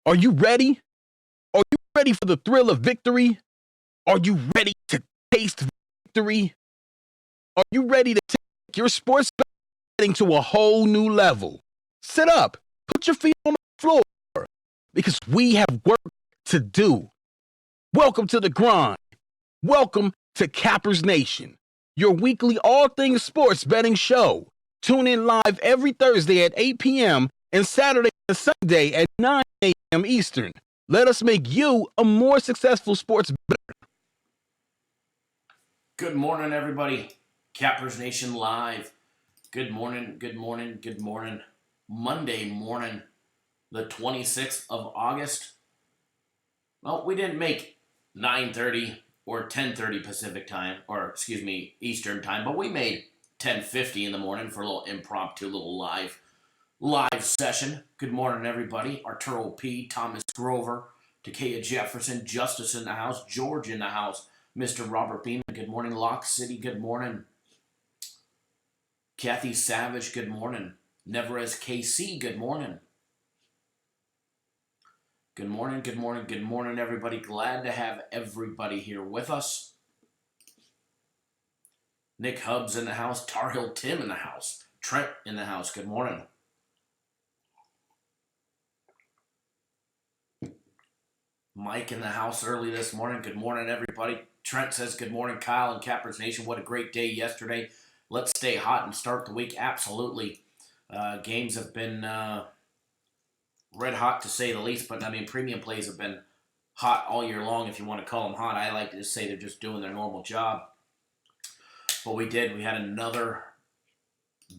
Are you ready? Are you ready for the thrill of victory? Are you ready to taste victory? Are you ready to take your sports betting to a whole new level? Sit up, put your feet on the floor, because we have work to do. Welcome to the grind. Welcome to Cappers Nation, your weekly all things sports betting show. Tune in live every Thursday at 8 p.m. and Saturday and Sunday at 9 a.m. Eastern. Let us make you a more successful sports bettor. Good morning, everybody. Cappers Nation live. Good morning, good morning, good morning. Monday morning, the 26th of August. Well, we didn't make 9:30 or 10:30 Pacific time, or excuse me, Eastern time, but we made 10:50 in the morning for a little impromptu, little live session. Good morning, everybody. Arturo P, Thomas Grover, Takea Jefferson, Justice in the house, George in the house, Mr. Robert Beeman. Good morning, Lock City. Good morning. Kathy Savage. Good morning. Neverez KC. Good morning. Good morning, good morning, good morning, everybody. Glad to have everybody here with us. Nick Hubbs in the house. Tar Heel Tim in the house. Trent in the house. Good morning. Mike in the house early this morning. Good morning, everybody. Trent says, good morning, Kyle and Cappers Nation. What a great day yesterday. Let's stay hot and start the week. Absolutely. Games have been red hot, to say the least, but I mean, premium plays have been hot all year long, if you want to call them hot. I like to just say they're just doing their normal job. But we had another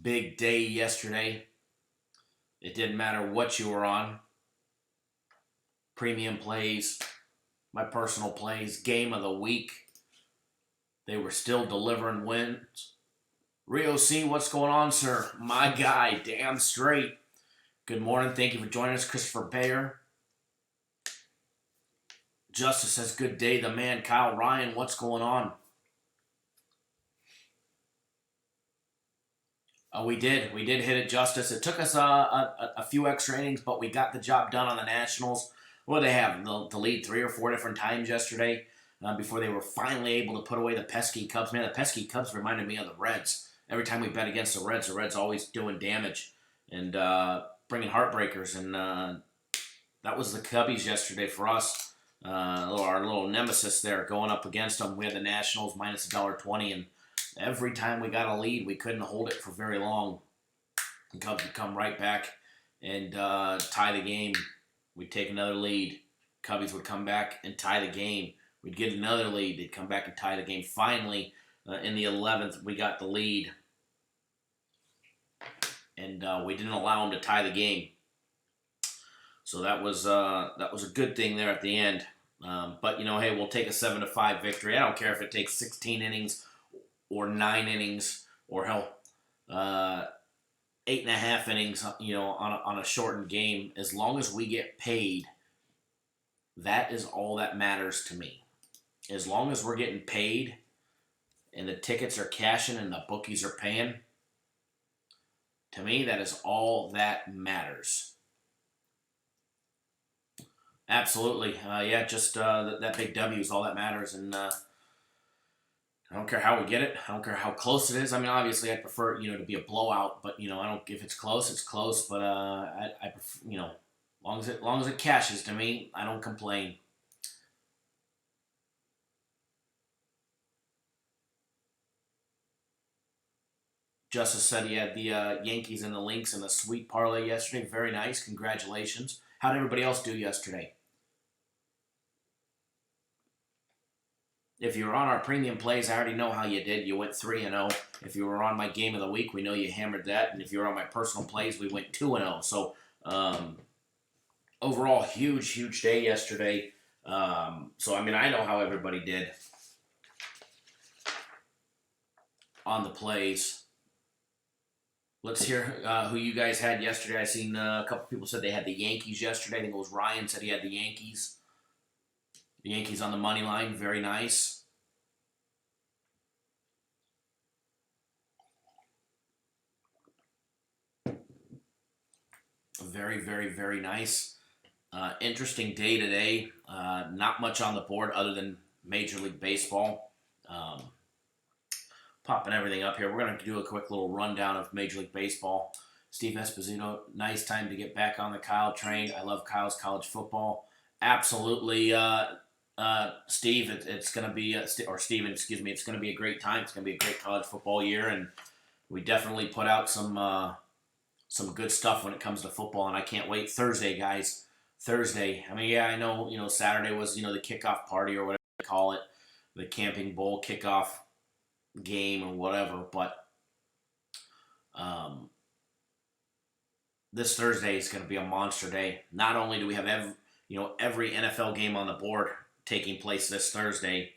big day yesterday. It didn't matter what you were on. Premium plays, my personal plays, game of the week. They were still delivering wins. Rio C, what's going on, sir? My guy, damn straight. Good morning. Thank you for joining us, Christopher Bayer. Justice says, good day, the man. Kyle Ryan, what's going on? We did hit it, Justice. It took us a few extra innings, but we got the job done on the Nationals. What did they have? The lead 3 or 4 different times yesterday before they were finally able to put away the pesky Cubs. Man, the pesky Cubs reminded me of the Reds. Every time we bet against the Reds always doing damage and bringing heartbreakers. And that was the Cubbies yesterday for us. Our little nemesis there going up against them. We had the Nationals minus $1.20, and every time we got a lead, we couldn't hold it for very long. The Cubs would come right back and tie the game. We'd take another lead. Cubbies would come back and tie the game. We'd get another lead. They'd come back and tie the game. Finally, in the 11th, we got the lead. And we didn't allow them to tie the game. So that was a good thing there at the end. But, hey, we'll take a 7-5 victory. I don't care if it takes 16 innings or 9 innings or hell, 8.5 innings, on a shortened game. As long as we get paid, that is all that matters to me. As long as we're getting paid and the tickets are cashing and the bookies are paying, to me, that is all that matters. Absolutely. That big W is all that matters. And I don't care how we get it. I don't care how close it is. I mean, obviously, I prefer, to be a blowout. But, I don't. If it's close, it's close. But I prefer, long as it cashes to me, I don't complain. Justice said he had the Yankees and the Lynx in the sweet parlay yesterday. Very nice. Congratulations. How did everybody else do yesterday? If you were on our premium plays, I already know how you did. You went 3-0. If you were on my game of the week, we know you hammered that. And if you were on my personal plays, we went 2-0. So overall, huge day yesterday. I know how everybody did on the plays. Let's hear who you guys had yesterday. I seen a couple people said they had the Yankees yesterday. I think it was Ryan said he had the Yankees. The Yankees on the money line, very nice. Very, very, very nice. Interesting day today. Not much on the board other than Major League Baseball. Um, Popping everything up here. We're going to do a quick little rundown of Major League Baseball. Steve Esposito, nice time to get back on the Kyle train. I love Kyle's college football. Absolutely, Steve. It's going to be, or Steven, excuse me. It's going to be a great time. It's going to be a great college football year, and we definitely put out some good stuff when it comes to football, and I can't wait. Thursday, guys. Thursday. I mean, yeah, I know. Saturday was the kickoff party or whatever they call it, the Camping Bowl kickoff game or whatever. But this Thursday is going to be a monster day. Not only do we have every NFL game on the board taking place this Thursday,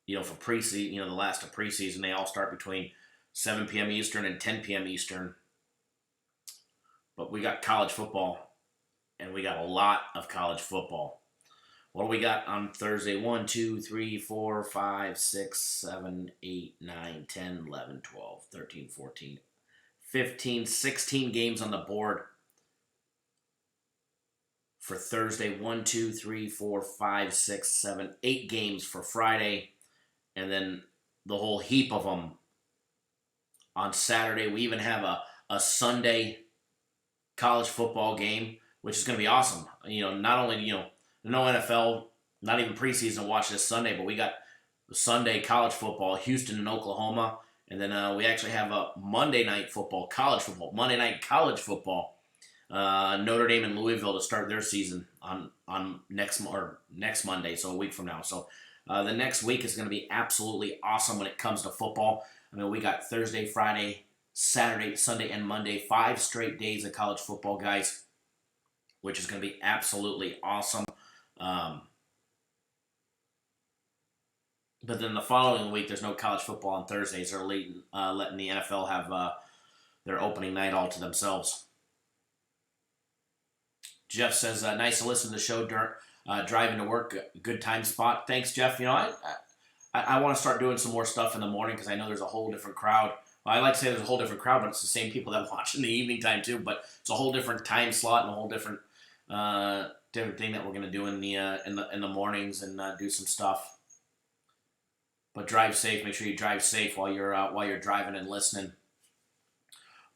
for preseason, the last of preseason, they all start between 7 p.m. Eastern and 10 p.m. Eastern. But we got college football, and we got a lot of college football. What do we got on Thursday? 1, 2, 3, 4, 5, 6, 7, 8, 9, 10, 11, 12, 13, 14, 15, 16 games on the board for Thursday. 1, 2, 3, 4, 5, 6, 7, 8 games for Friday, and then the whole heap of them on Saturday. We even have a Sunday college football game, which is going to be awesome. Not only, no NFL, not even preseason to watch this Sunday, but we got Sunday college football, Houston and Oklahoma. And then we actually have a Monday night football, Monday night college football, Notre Dame and Louisville to start their season on next Monday, so a week from now. So the next week is going to be absolutely awesome when it comes to football. I mean, we got Thursday, Friday, Saturday, Sunday, and Monday, 5 straight days of college football, guys, which is going to be absolutely awesome. But then the following week, there's no college football on Thursdays. They're letting the NFL have their opening night all to themselves. Jeff says, nice to listen to the show driving to work. Good time spot. Thanks, Jeff. I want to start doing some more stuff in the morning because I know there's a whole different crowd. Well, I like to say there's a whole different crowd, but it's the same people that watch in the evening time too. But it's a whole different time slot and a whole different thing that we're gonna do in the mornings and do some stuff. But drive safe. Make sure you drive safe while you're driving and listening.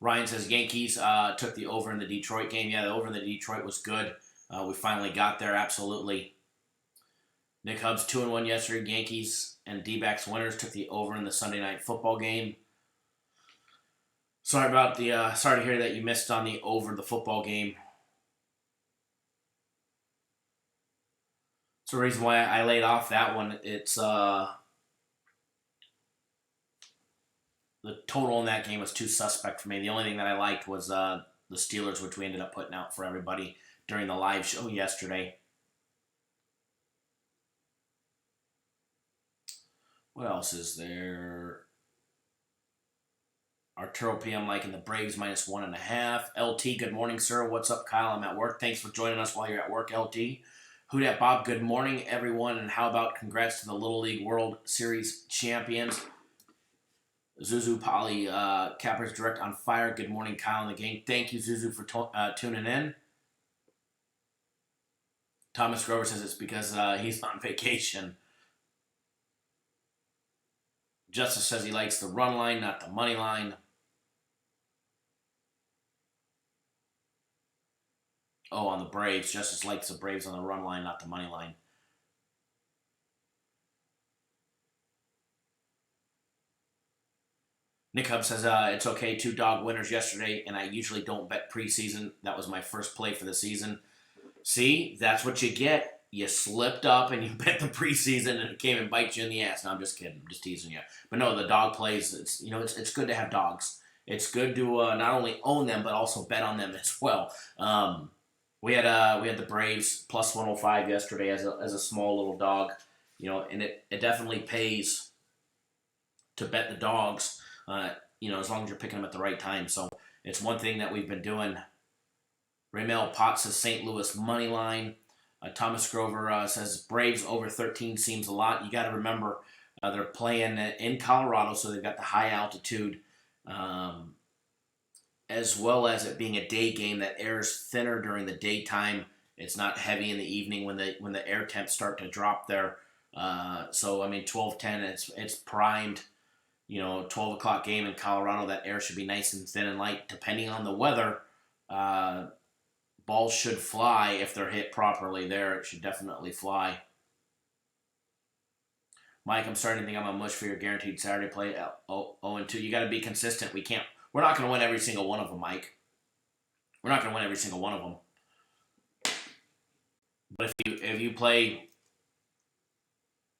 Ryan says Yankees took the over in the Detroit game. Yeah, the over in the Detroit was good. We finally got there. Absolutely. Nick Hubbs 2-1 yesterday. Yankees and D-backs winners took the over in the Sunday night football game. Sorry to hear that you missed on the over the football game. It's the reason why I laid off that one. It's the total in that game was too suspect for me. The only thing that I liked was the Steelers, which we ended up putting out for everybody during the live show yesterday. What else is there? Arturo PM liking the Braves -1.5. LT, good morning, sir. What's up, Kyle? I'm at work. Thanks for joining us while you're at work, LT. Who dat Bob? Good morning, everyone. And how about congrats to the Little League World Series champions? Zuzu Polly, Cappers Direct on fire. Good morning, Kyle and the gang. Thank you, Zuzu, for tuning in. Thomas Grover says it's because he's on vacation. Justice says he likes the run line, not the money line. Oh, on the Braves. Justice likes the Braves on the run line, not the money line. Nick Hub says, it's okay, 2 dog winners yesterday, and I usually don't bet preseason. That was my first play for the season. See, that's what you get. You slipped up and you bet the preseason and it came and bite you in the ass. No, I'm just kidding. I'm just teasing you. But no, the dog plays, it's good to have dogs. It's good to not only own them, but also bet on them as well. We had the Braves +105 yesterday as a small little dog, and it definitely pays to bet the dogs, as long as you're picking them at the right time. So it's one thing that we've been doing. Raymel Potts says St. Louis money line. Thomas Grover says Braves over 13 seems a lot. You got to remember they're playing in Colorado, so they've got the high altitude, as well as it being a day game that airs thinner during the daytime It's not heavy in the evening when the air temps start to drop there. So I mean, 12:10, it's primed. 12 o'clock game in Colorado, that air should be nice and thin and light. Depending on the weather, balls should fly if they're hit properly there. It should definitely fly. Mike, I'm starting to think I'm a mush for your guaranteed Saturday play. 0-2. You got to be consistent. We're not going to win every single one of them, Mike. We're not going to win every single one of them. But if you play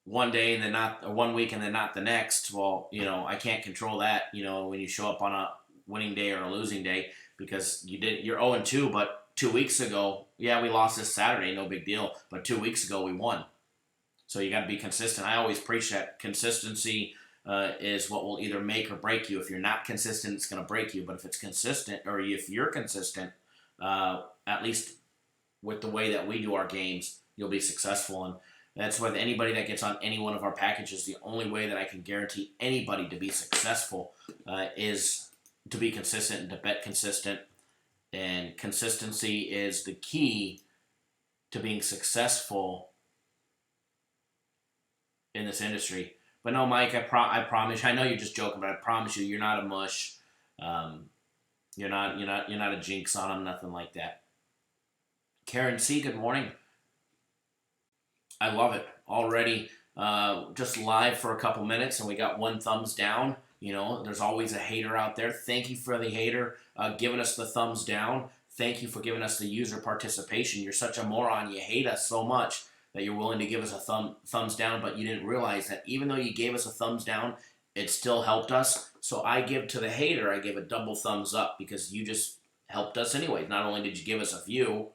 one day and then not, or 1 week and then not the next, well, I can't control that. When you show up on a winning day or a losing day, because you're 0-2, but 2 weeks ago, yeah, we lost this Saturday, no big deal. But 2 weeks ago we won. So you got to be consistent. I always preach that consistency is what will either make or break you. If you're not consistent, it's going to break you. But if it's consistent, or if you're consistent, at least with the way that we do our games, you'll be successful. And that's with anybody that gets on any one of our packages. The only way that I can guarantee anybody to be successful is to be consistent and to bet consistent. And consistency is the key to being successful in this industry. But no, Mike, I promise you, I know you're just joking, but I promise you, you're not a mush. You're not a jinx on them, nothing like that. Karen C, good morning. I love it already. Just live for a couple minutes, and we got 1 thumbs down. There's always a hater out there. Thank you for the hater giving us the thumbs down. Thank you for giving us the user participation. You're such a moron. You hate us so much that you're willing to give us a thumbs down, but you didn't realize that even though you gave us a thumbs down, it still helped us. So I give to the hater, I give a double thumbs up, because you just helped us anyway. Not only did you give us a view,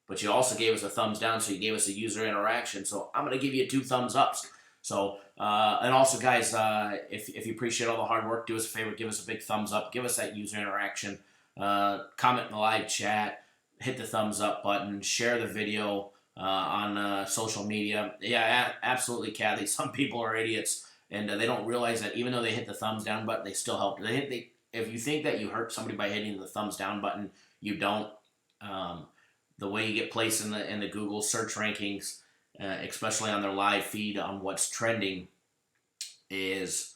but you also gave us a thumbs down, so you gave us a user interaction. So I'm going to give you 2 thumbs ups. So, and also, guys, if you appreciate all the hard work, do us a favor, give us a big thumbs up, give us that user interaction, comment in the live chat, hit the thumbs up button, share the video on social media. Yeah, absolutely, Kathy. Some people are idiots, and they don't realize that even though they hit the thumbs down button, they still help. If you think that you hurt somebody by hitting the thumbs down button, you don't. The way you get placed in the Google search rankings, especially on their live feed on what's trending, is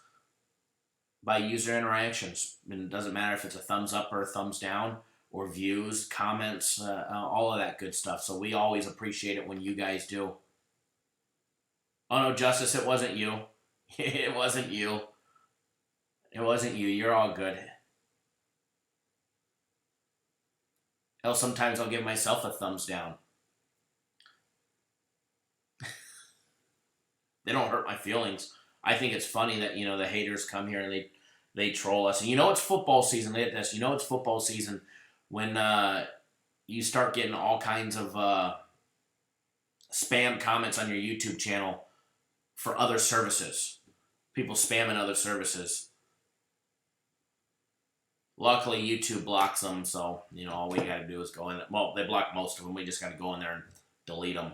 by user interactions. And it doesn't matter if it's a thumbs up or a thumbs down, or views, comments, all of that good stuff. So we always appreciate it when you guys do. Oh no, Justice, it wasn't you. It wasn't you. It wasn't you. You're all good. Hell, sometimes I'll give myself a thumbs down. They don't hurt my feelings. I think it's funny that, the haters come here and they troll us. And it's football season. Look at this. It's football season when you start getting all kinds of spam comments on your YouTube channel for other services. People spamming other services. Luckily, YouTube blocks them, so, all we got to do is go in. Well, they block most of them. We just got to go in there and delete them.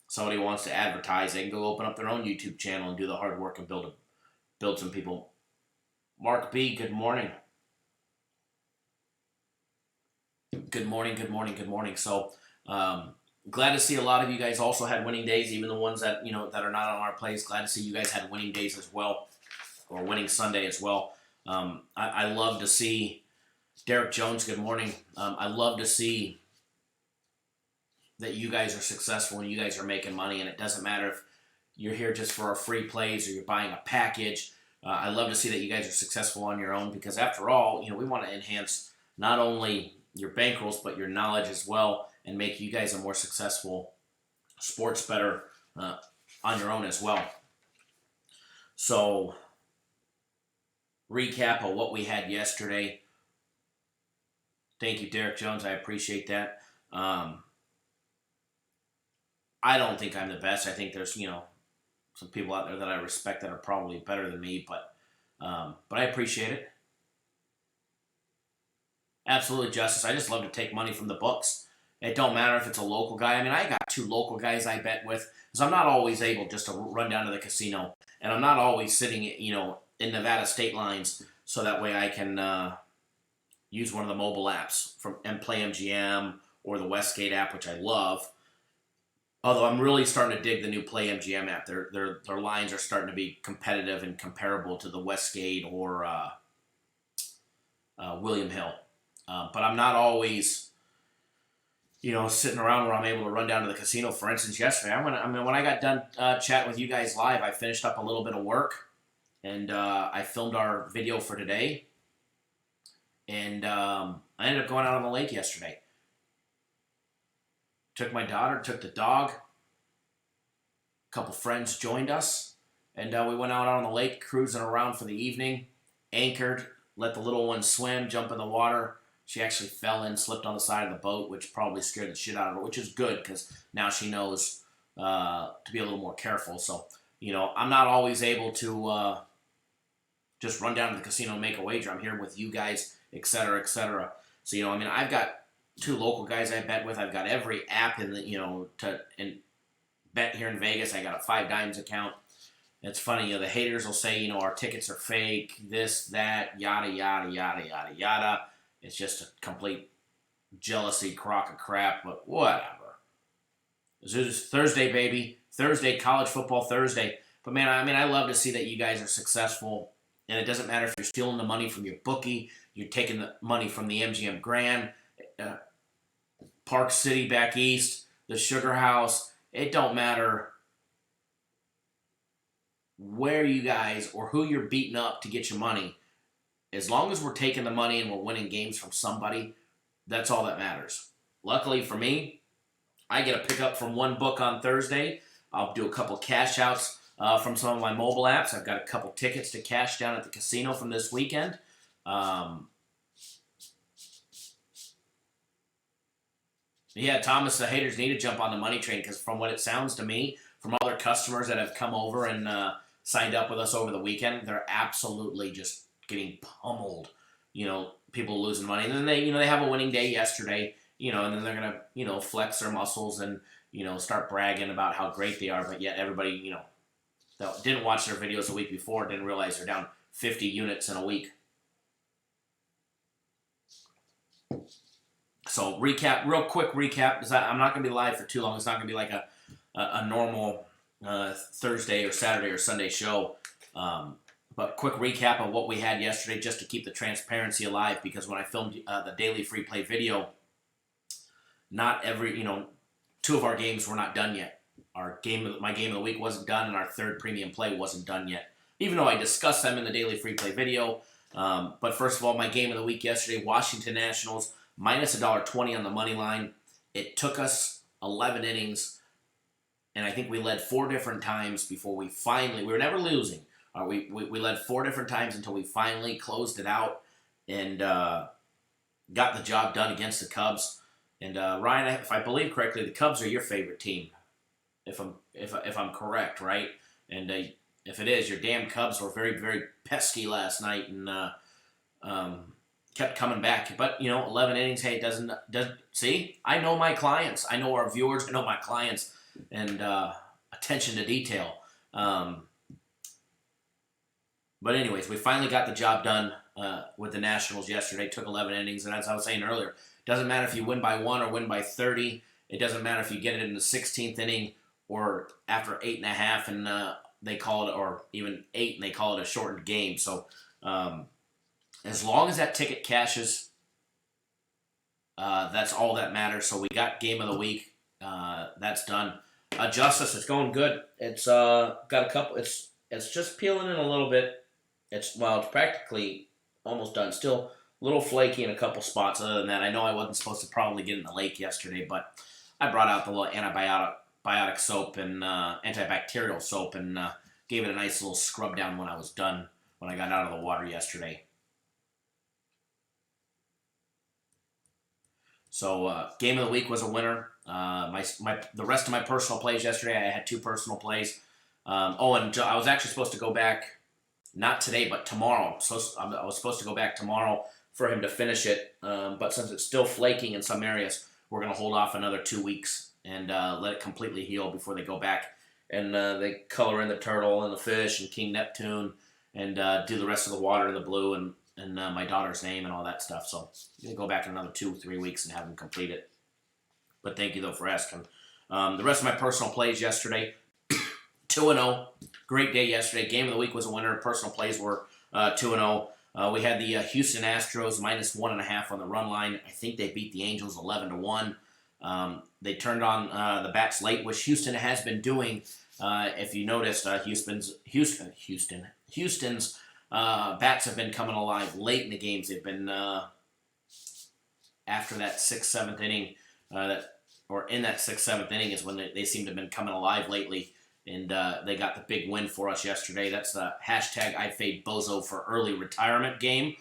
Somebody wants to advertise, they can go open up their own YouTube channel and do the hard work and build some people. Mark B, good morning. Good morning. So, glad to see a lot of you guys also had winning days, even the ones that, that are not on our plays. Glad to see you guys had winning days as well, or winning Sunday as well. I love to see Derek Jones, good morning. I love to see that you guys are successful and you guys are making money, and it doesn't matter if you're here just for our free plays or you're buying a package. I love to see that you guys are successful on your own, because after all, we want to enhance not only your bankrolls but your knowledge as well, and make you guys a more successful sports bettor on your own as well. So, recap of what we had yesterday. Thank you, Derek Jones. I appreciate that. I don't think I'm the best. I think there's, some people out there that I respect that are probably better than me, but I appreciate it. Absolutely, Justice. I just love to take money from the books. It don't matter if it's a local guy. I mean, I got 2 local guys I bet with, because I'm not always able just to run down to the casino, and I'm not always sitting, in Nevada state lines, so that way I can use one of the mobile apps and play MGM or the Westgate app, which I love. Although I'm really starting to dig the new Play MGM app. Their lines are starting to be competitive and comparable to the Westgate or William Hill. But I'm not always, sitting around where I'm able to run down to the casino. For instance, yesterday, when I got done chatting with you guys live, I finished up a little bit of work, and I filmed our video for today, and I ended up going out on the lake yesterday. Took my daughter, took the dog. A couple friends joined us, and we went out on the lake, cruising around for the evening. Anchored, let the little one swim, jump in the water. She actually fell in, slipped on the side of the boat, which probably scared the shit out of her, which is good because now she knows to be a little more careful. So, I'm not always able to just run down to the casino and make a wager. I'm here with you guys, et cetera, et cetera. So, I've got 2 local guys I bet with. I've got every app in the, and bet here in Vegas. I got a 5 Dimes account. It's funny, the haters will say, our tickets are fake, this, that, yada, yada, yada, yada, yada. It's just a complete jealousy crock of crap, but whatever. This is Thursday, baby. Thursday, college football Thursday. But man, I love to see that you guys are successful. And it doesn't matter if you're stealing the money from your bookie, you're taking the money from the MGM Grand, Park City back east, the Sugar House. It don't matter where you guys or who you're beating up to get your money. As long as we're taking the money and we're winning games from somebody, that's all that matters. Luckily for me, I get a pickup from one book on Thursday. I'll do a couple cash outs from some of my mobile apps. I've got a couple tickets to cash down at the casino from this weekend. Yeah, Thomas, the haters need to jump on the money train because from what it sounds to me, from other customers that have come over and signed up with us over the weekend, they're absolutely just getting pummeled. People losing money, and then they have a winning day yesterday. And then they're gonna flex their muscles and start bragging about how great they are. But yet everybody that didn't watch their videos a week before didn't realize they're down 50 units in a week. So real quick recap, because I'm not going to be live for too long. It's not going to be like a normal Thursday or Saturday or Sunday show. But quick recap of what we had yesterday just to keep the transparency alive, because when I filmed the daily free play video, not every, 2 of our games were not done yet. My game of the week wasn't done, and our 3rd premium play wasn't done yet, even though I discussed them in the daily free play video. But first of all, my game of the week yesterday, Washington Nationals, minus $1.20 on the money line. It took us 11 innings, and I think we led 4 different times before we were never losing. We led 4 different times until we finally closed it out and got the job done against the Cubs. And Ryan, if I believe correctly, the Cubs are your favorite team, if I'm correct, right? And if it is, your damn Cubs were very, very pesky last night and kept coming back. But 11 innings, hey, doesn't see? I know my clients, I know our viewers, I know my clients, and attention to detail. But anyways, we finally got the job done with the Nationals yesterday. Took 11 innings, and as I was saying earlier, doesn't matter if you win by 1 or win by 30. It doesn't matter if you get it in the 16th inning or after 8.5 and they call it, or even 8 and they call it a shortened game. So as long as that ticket cashes, that's all that matters. So we got game of the week. That's done. Justice, it's going good. It's got a couple. It's just peeling in a little bit. It's practically almost done. Still a little flaky in a couple spots. Other than that, I know I wasn't supposed to probably get in the lake yesterday, but I brought out the little antibiotic soap and antibacterial soap and gave it a nice little scrub down when I was done, when I got out of the water yesterday. So game of the week was a winner. The rest of my personal plays yesterday, I had 2 personal plays. And I was actually supposed to go back, not today, but tomorrow. So I was supposed to go back tomorrow for him to finish it. But since it's still flaking in some areas, we're going to hold off another 2 weeks and let it completely heal before they go back. And they color in the turtle and the fish and King Neptune and do the rest of the water in the blue and my daughter's name and all that stuff. So I'm going to go back in another 2-3 weeks and have them complete it. But thank you, though, for asking. The rest of my personal plays yesterday, 2-0. Great day yesterday. Game of the week was a winner. Personal plays were 2-0. We had the Houston Astros -1.5 on the run line. I think they beat the Angels 11-1. They turned on the bats late, which Houston has been doing. If you noticed, Houston's bats have been coming alive late in the games. They've been after that 6th, 7th inning, in that 6th, 7th inning is when they seem to have been coming alive lately. And they got the big win for us yesterday. That's the hashtag I fade Bozo for early retirement game.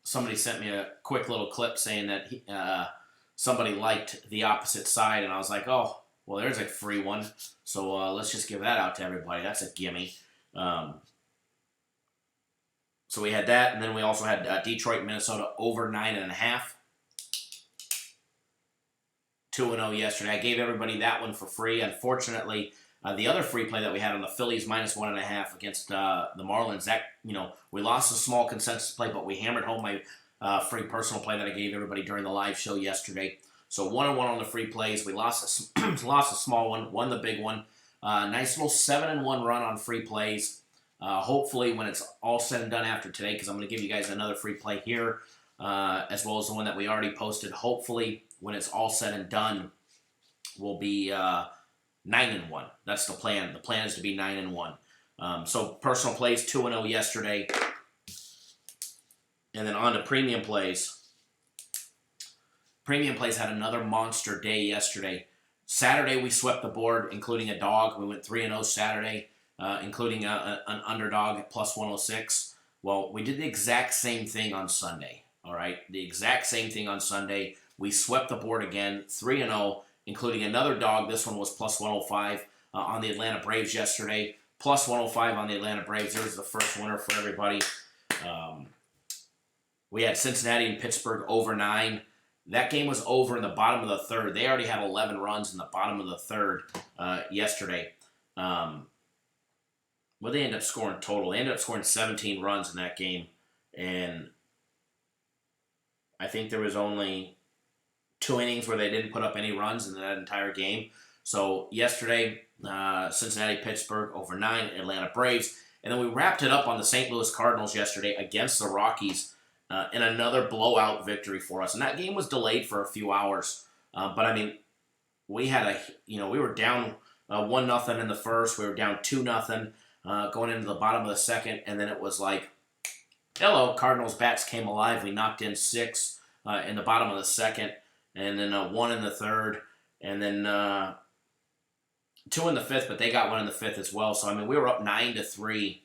Somebody sent me a quick little clip saying that somebody liked the opposite side, and I was like, oh, well, there's a free one. So let's just give that out to everybody. That's a gimme. So we had that, and then we also had Detroit, Minnesota over 9.5. 2-0 yesterday. I gave everybody that one for free. Unfortunately, the other free play that we had on the Phillies -1.5 against the Marlins, that, we lost a small consensus play, but we hammered home my free personal play that I gave everybody during the live show yesterday. So 1-1 on the free plays. We lost a small one, won the big one. Nice little 7-1 run on free plays. Hopefully, when it's all said and done after today, because I'm going to give you guys another free play here, as well as the one that we already posted. Hopefully, when it's all said and done, we'll be 9-1. That's the plan. The plan is to be 9-1. So personal plays 2-0 yesterday, and then on to premium plays. Premium plays had another monster day yesterday. Saturday we swept the board, including a dog. We went 3-0 Saturday, including an underdog at +106. Well, we did the exact same thing on Sunday. All right, the exact same thing on Sunday. We swept the board again, 3-0, including another dog. This one was +105 on the Atlanta Braves yesterday. +105 on the Atlanta Braves. There's the first winner for everybody. We had Cincinnati and Pittsburgh over 9. That game was over in the bottom of the third. They already had 11 runs in the bottom of the third yesterday. Well, they ended up scoring total. They ended up scoring 17 runs in that game. And I think there was only 2 innings where they didn't put up any runs in that entire game. So yesterday, Cincinnati, Pittsburgh over 9, Atlanta Braves. And then we wrapped it up on the St. Louis Cardinals yesterday against the Rockies in another blowout victory for us. And that game was delayed for a few hours. But I mean, we had we were down 1-0 in the first. We were down 2-0 going into the bottom of the second. And then it was like, hello, Cardinals bats came alive. We knocked in 6 in the bottom of the second. And then 1 in the third, and then 2 in the fifth, but they got 1 in the fifth as well. So, I mean, we were up 9-3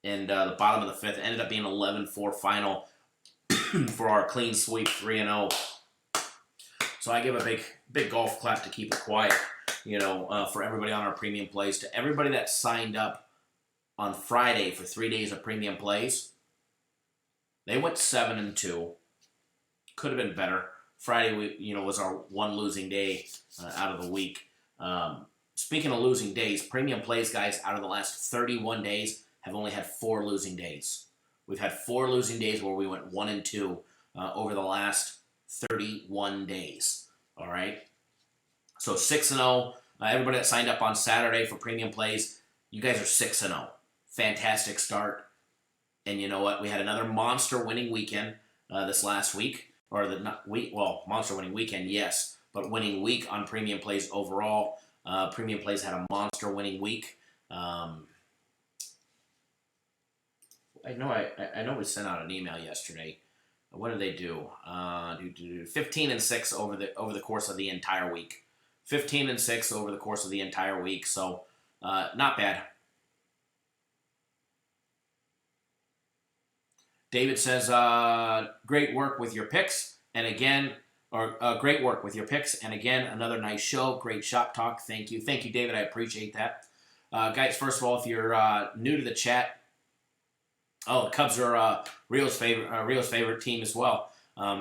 in the bottom of the fifth. It ended up being 11-4 final for our clean sweep, 3-0. So I give a big golf clap to keep it quiet, for everybody on our premium plays. To everybody that signed up on Friday for 3 days of premium plays, they went 7-2. Could have been better. Friday, was our one losing day out of the week. Speaking of losing days, premium plays, guys, out of the last 31 days have only had 4 losing days. We've had 4 losing days where we went 1-2 over the last 31 days. All right? So 6-0. Everybody that signed up on Saturday for premium plays, you guys are 6-0. Fantastic start. And you know what? We had another monster winning weekend this last week. Monster winning weekend, yes, but winning week on premium plays overall. Premium plays had a monster winning week. I know we sent out an email yesterday. What did they do? 15-6 over the course of the entire week. 15-6 over the course of the entire week. So not bad. David says, great work with your picks. And again, great work with your picks. And again, another nice show. Great shop talk. Thank you. Thank you, David. I appreciate that. Guys, first of all, if you're new to the chat, the Cubs are Rio's favorite team as well.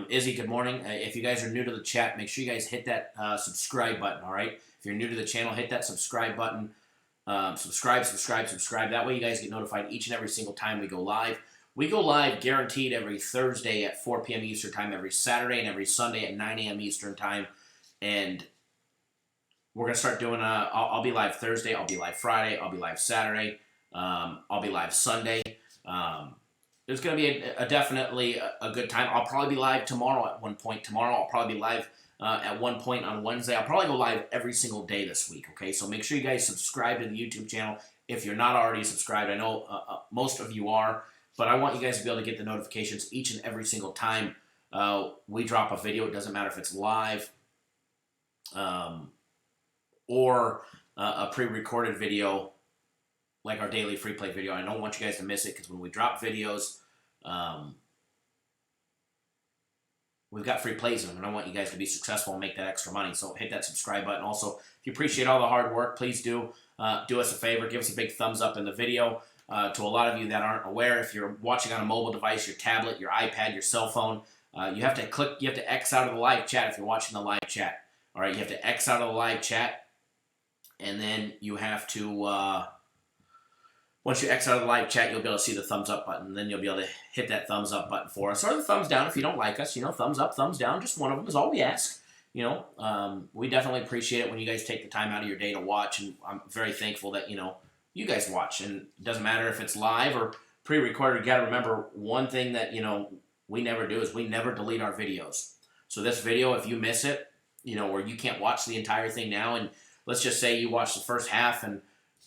Izzy, good morning. If you guys are new to the chat, make sure you guys hit that subscribe button, all right? If you're new to the channel, hit that subscribe button. Subscribe. That way you guys get notified each and every single time we go live. We go live guaranteed every Thursday at 4 p.m. Eastern Time, every Saturday and every Sunday at 9 a.m. Eastern Time. And we're gonna start doing I'll be live Thursday, I'll be live Friday, I'll be live Saturday, I'll be live Sunday. There's gonna be a definitely a good time. I'll probably be live tomorrow at one point. Tomorrow I'll probably be live at one point on Wednesday. I'll probably go live every single day this week. Okay, so make sure you guys subscribe to the YouTube channel if you're not already subscribed. I know most of you are, but I want you guys to be able to get the notifications each and every single time we drop a video. It doesn't matter if it's live. Or a pre-recorded video like our daily free play video. I don't want you guys to miss it because when we drop videos, we've got free plays in them, and I want you guys to be successful and make that extra money. So hit that subscribe button. Also, if you appreciate all the hard work, please do us a favor. Give us a big thumbs up in the video. To a lot of you that aren't aware, if you're watching on a mobile device, your tablet, your iPad, your cell phone, you have to X out of the live chat if you're watching the live chat. All right, you have to X out of the live chat. And then you have to, once you X out of the live chat, you'll be able to see the thumbs up button. And then you'll be able to hit that thumbs up button for us. Or the thumbs down if you don't like us. Thumbs up, thumbs down. Just one of them is all we ask. We definitely appreciate it when you guys take the time out of your day to watch. And I'm very thankful that, you guys watch. And it doesn't matter if it's live or pre-recorded. You got to remember one thing that, we never do is we never delete our videos. So this video, if you miss it, or you can't watch the entire thing now, and let's just say you watch the first half and,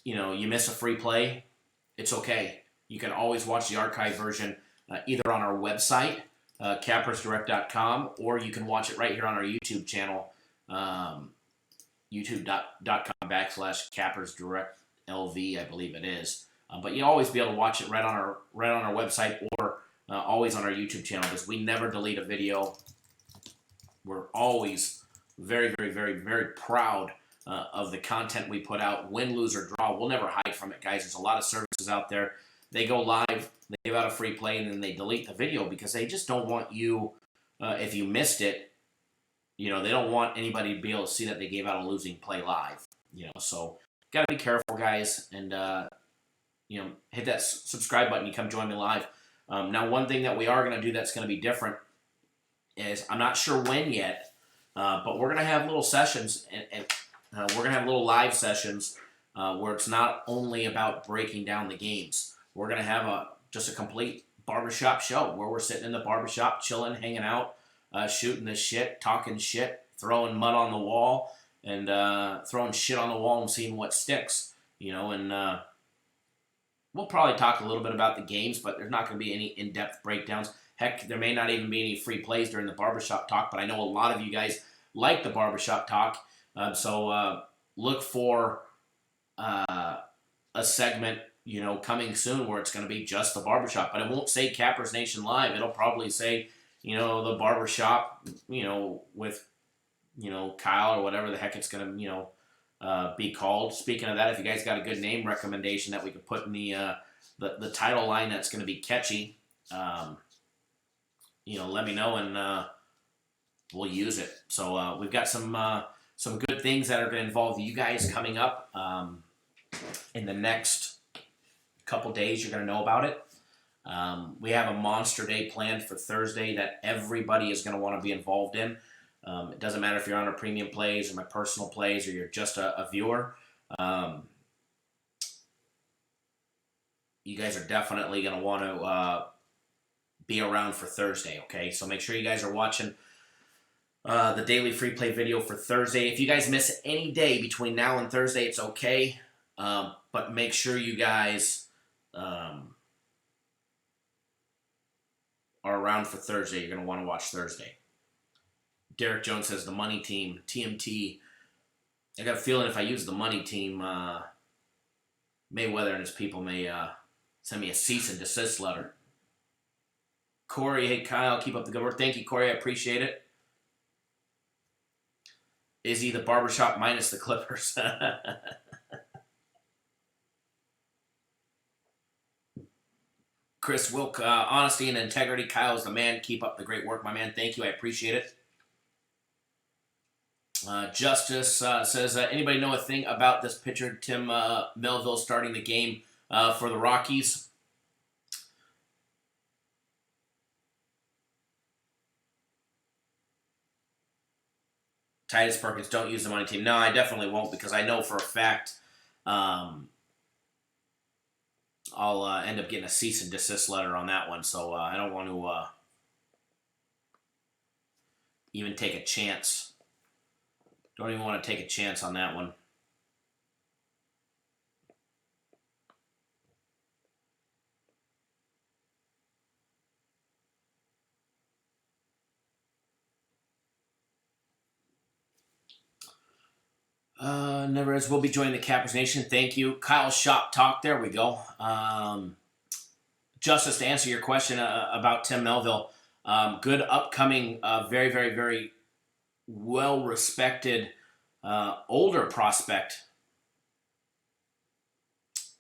you miss a free play, it's okay. You can always watch the archive version either on our website, cappersdirect.com, or you can watch it right here on our YouTube channel, youtube.com/cappersdirectlv, I believe it is. But you'll always be able to watch it right on our website or always on our YouTube channel because we never delete a video. We're always very, very, very, very proud of the content we put out, win, lose, or draw. We'll never hide from it, guys. There's a lot of services out there. They go live, they give out a free play, and then they delete the video because they just don't want you, if you missed it, they don't want anybody to be able to see that they gave out a losing play live. So got to be careful, guys, and, hit that subscribe button. You come join me live. Now, one thing that we are going to do that's going to be different is I'm not sure when yet, but we're going to have little sessions, and we're going to have little live sessions where it's not only about breaking down the games. We're going to have just a complete barbershop show where we're sitting in the barbershop, chilling, hanging out, shooting the shit, talking shit, throwing mud on the wall, and throwing shit on the wall and seeing what sticks. And we'll probably talk a little bit about the games, but there's not going to be any in-depth breakdowns. Heck, there may not even be any free plays during the barbershop talk, but I know a lot of you guys like the barbershop talk. So look for a segment, coming soon where it's going to be just the barbershop. But it won't say Cappers Nation Live. It'll probably say, the barbershop, with, Kyle or whatever the heck it's going to, be called. Speaking of that, if you guys got a good name recommendation that we could put in the title line that's going to be catchy, let me know and we'll use it. So we've got some good things that are going to involve you guys coming up in the next couple days. You're going to know about it. We have a monster day planned for Thursday that everybody is going to want to be involved in. It doesn't matter if you're on our premium plays or my personal plays or you're just a viewer. You guys are definitely going to want to be around for Thursday, okay? So make sure you guys are watching the daily free play video for Thursday. If you guys miss any day between now and Thursday, it's okay. But make sure you guys are around for Thursday. You're going to want to watch Thursday. Derek Jones says the money team, TMT. I got a feeling if I use the money team, Mayweather and his people may send me a cease and desist letter. Corey, hey Kyle, keep up the good work. Thank you, Corey. I appreciate it. Is he the barbershop minus the Clippers? Chris Wilk, honesty and integrity. Kyle is the man. Keep up the great work, my man. Thank you. I appreciate it. Justice says, anybody know a thing about this pitcher, Tim Melville, starting the game for the Rockies? Titus Perkins, don't use the money team. No, I definitely won't, because I know for a fact I'll end up getting a cease and desist letter on that one. So I don't want to even take a chance. Don't even want to take a chance on that one. Neverez will be joining the Cappers Nation. Thank you. Kyle Shop Talk. There we go. Justice, to answer your question about Tim Melville, good upcoming, very, very, very well-respected older prospect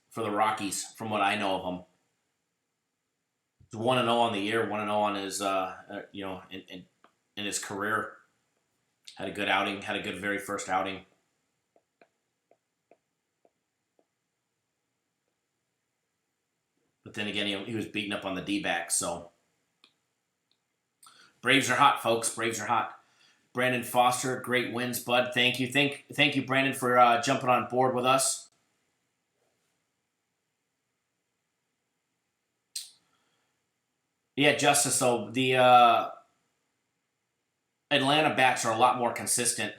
for the Rockies, from what I know of him. He's 1-0 on the year, 1-0 on his, in his career. Had a good outing, had a good very first outing. But then again, he was beaten up on the D-backs, so. Braves are hot, folks. Braves are hot. Brandon Foster, great wins, bud. Thank you. Thank you, Brandon, for jumping on board with us. Yeah, Justice, so the Atlanta bats are a lot more consistent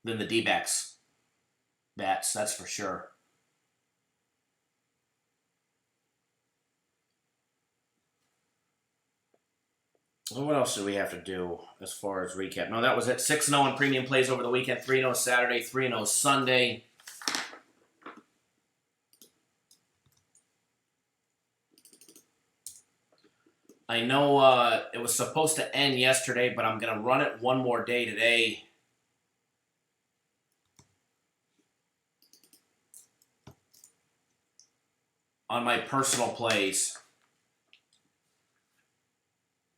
than the D-backs bats, that's for sure. Well, what else do we have to do as far as recap? No, that was it. 6-0 in premium plays over the weekend. 3-0 Saturday, 3-0 Sunday. I know it was supposed to end yesterday, but I'm going to run it one more day today. On my personal plays.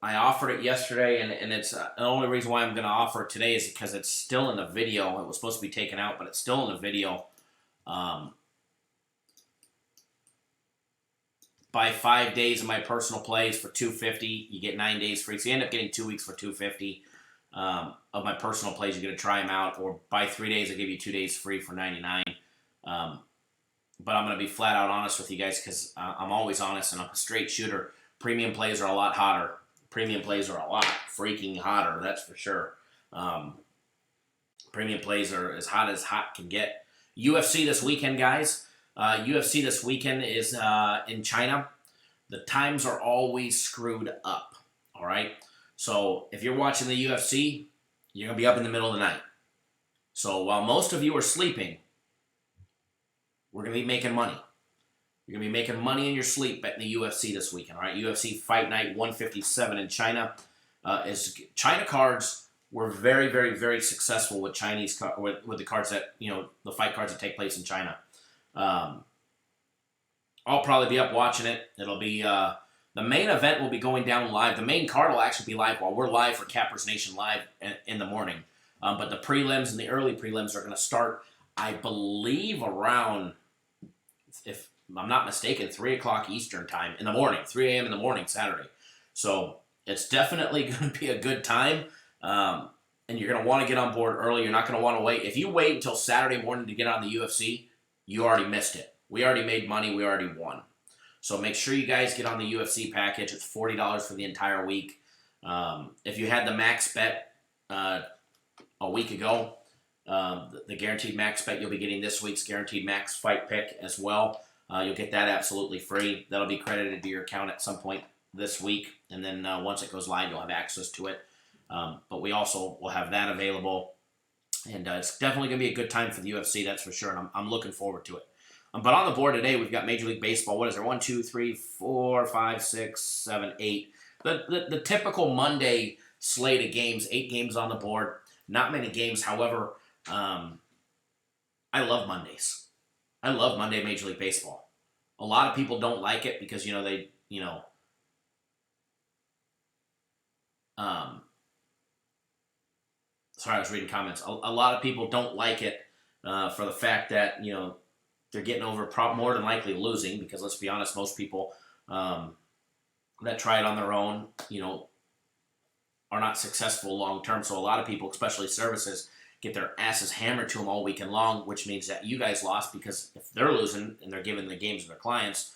I offered it yesterday, and it's the only reason why I'm going to offer it today is because it's still in the video. It was supposed to be taken out, but it's still in the video. Buy 5 days of my personal plays for $250. You get 9 days free. So you end up getting 2 weeks for $250 of my personal plays. You're going to try them out. Or buy 3 days. I give you 2 days free for $99. But I'm going to be flat out honest with you guys, because I'm always honest and I'm a straight shooter. Premium plays are a lot hotter. Premium plays are a lot freaking hotter, that's for sure. Premium plays are as hot can get. UFC this weekend, guys. UFC this weekend is in China. The times are always screwed up, all right? So if you're watching the UFC, you're going to be up in the middle of the night. So while most of you are sleeping, we're going to be making money. You're going to be making money in your sleep betting the UFC this weekend, all right? UFC Fight Night 157 in China. China cards were very, very, very successful with Chinese with the cards that, the fight cards that take place in China. I'll probably be up watching it. It'll be the main event will be going down live. The main card will actually be live while we're live for Cappers Nation Live in the morning. But the prelims and the early prelims are going to start, I believe, around, if I'm not mistaken, 3 o'clock Eastern time in the morning, 3 a.m. in the morning, Saturday. So it's definitely going to be a good time. And you're going to want to get on board early. You're not going to want to wait. If you wait until Saturday morning to get on the UFC, you already missed it. We already made money. We already won. So make sure you guys get on the UFC package. It's $40 for the entire week. If you had the max bet a week ago, the guaranteed max bet, you'll be getting this week's guaranteed max fight pick as well. You'll get that absolutely free. That'll be credited to your account at some point this week, and then once it goes live, you'll have access to it. But we also will have that available, and it's definitely going to be a good time for the UFC, that's for sure, and I'm looking forward to it. But on the board today, we've got Major League Baseball. What is there? 1, 2, 3, 4, 5, 6, 7, 8. The typical Monday slate of games, 8 games on the board. Not many games, however, I love Mondays. I love Monday Major League Baseball. A lot of people don't like it because, sorry, I was reading comments. A lot of people don't like it for the fact that, they're getting over more than likely losing, because let's be honest, most people that try it on their own, are not successful long term. So a lot of people, especially services, get their asses hammered to them all weekend long, which means that you guys lost because if they're losing and they're giving the games to their clients,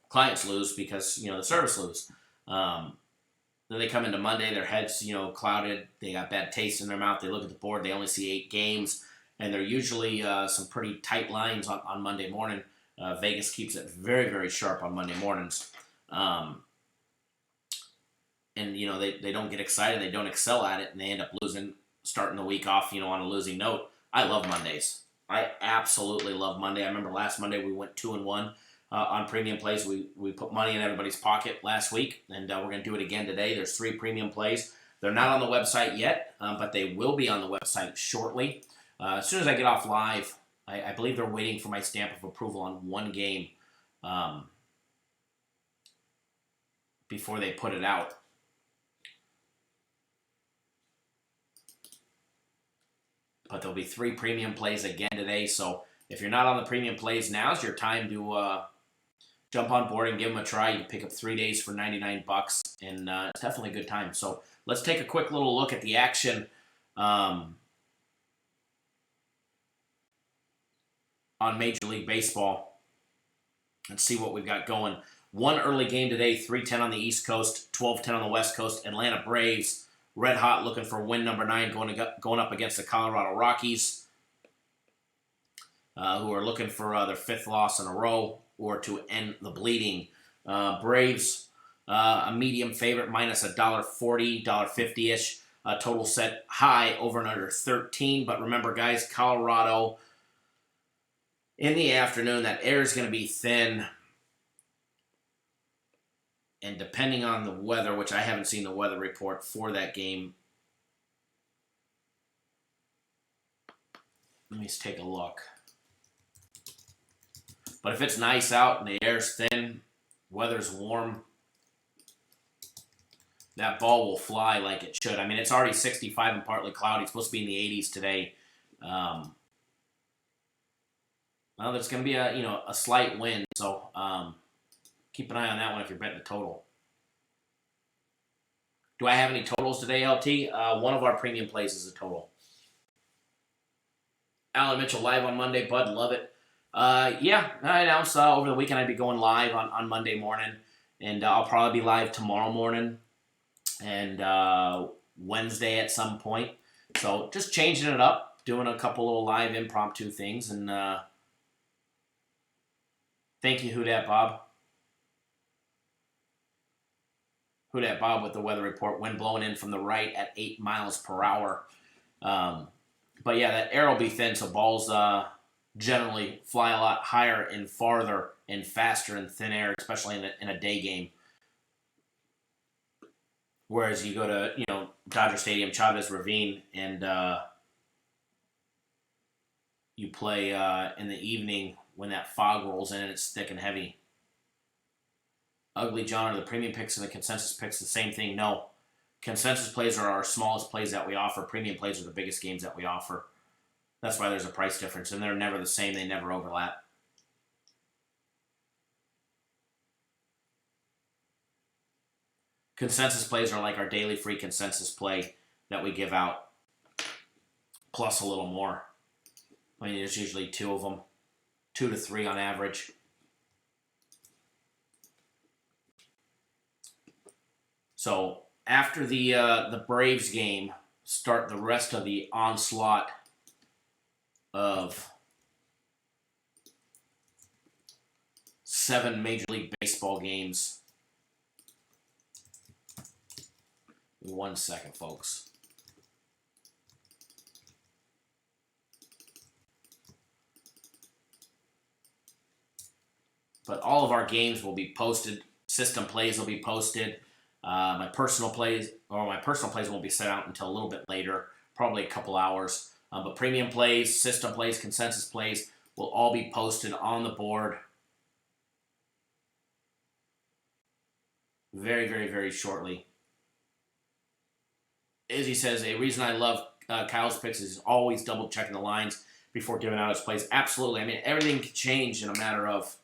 clients lose because the service lose. Then they come into Monday, their heads clouded, they got bad taste in their mouth. They look at the board, they only see 8 games, and they're usually some pretty tight lines on Monday morning. Vegas keeps it very, very sharp on Monday mornings. And they don't get excited, they don't excel at it, and they end up losing, starting the week off on a losing note. I love Mondays. I absolutely love Monday. I remember last Monday we went 2-1 on premium plays. We put money in everybody's pocket last week, and we're going to do it again today. There's 3 premium plays. They're not on the website yet, but they will be on the website shortly. As soon as I get off live, I believe they're waiting for my stamp of approval on one game before they put it out. But there'll be 3 premium plays again today. So if you're not on the premium plays, now's your time to jump on board and give them a try. You can pick up 3 days for $99, and it's definitely a good time. So let's take a quick little look at the action on Major League Baseball and see what we've got going. One early game today, 3:10 on the East Coast, 12:10 on the West Coast. Atlanta Braves, red hot, looking for win number 9, going up against the Colorado Rockies, who are looking for their 5th loss in a row or to end the bleeding. Braves, a medium favorite, minus $1.40, $1.50-ish. Total set high, over and under 13. But remember, guys, Colorado in the afternoon, that air is going to be thin. And depending on the weather, which I haven't seen the weather report for that game. Let me just take a look. But if it's nice out and the air's thin, weather's warm, that ball will fly like it should. I mean, it's already 65 and partly cloudy. It's supposed to be in the 80s today. Well, there's going to be a slight wind, so keep an eye on that one if you're betting the total. Do I have any totals today, LT? One of our premium plays is a total. Alan Mitchell live on Monday. Bud, love it. Yeah, I announced over the weekend I'd be going live on Monday morning, and I'll probably be live tomorrow morning and Wednesday at some point. So just changing it up, doing a couple little live impromptu things, and thank you, Who Dat Bob. Who Dat Bob with the weather report. Wind blowing in from the right at 8 miles per hour. But yeah, that air will be thin, so balls generally fly a lot higher and farther and faster in thin air, especially in a day game. Whereas you go to Dodger Stadium, Chavez Ravine, and you play in the evening when that fog rolls in and it's thick and heavy. Ugly John, are the premium picks and the consensus picks the same thing? No. Consensus plays are our smallest plays that we offer. Premium plays are the biggest games that we offer. That's why there's a price difference, and they're never the same. They never overlap. Consensus plays are like our daily free consensus play that we give out, plus a little more. I mean, there's usually 2 of them, 2 to 3 on average. So after the Braves game, start the rest of the onslaught of 7 Major League Baseball games. 1 second, folks. But all of our games will be posted. System plays will be posted. My personal plays won't be set out until a little bit later, probably a couple hours. But premium plays, system plays, consensus plays will all be posted on the board very, very, very shortly. Izzy says, a reason I love Kyle's picks is always double checking the lines before giving out his plays. Absolutely. I mean, everything can change in a matter of,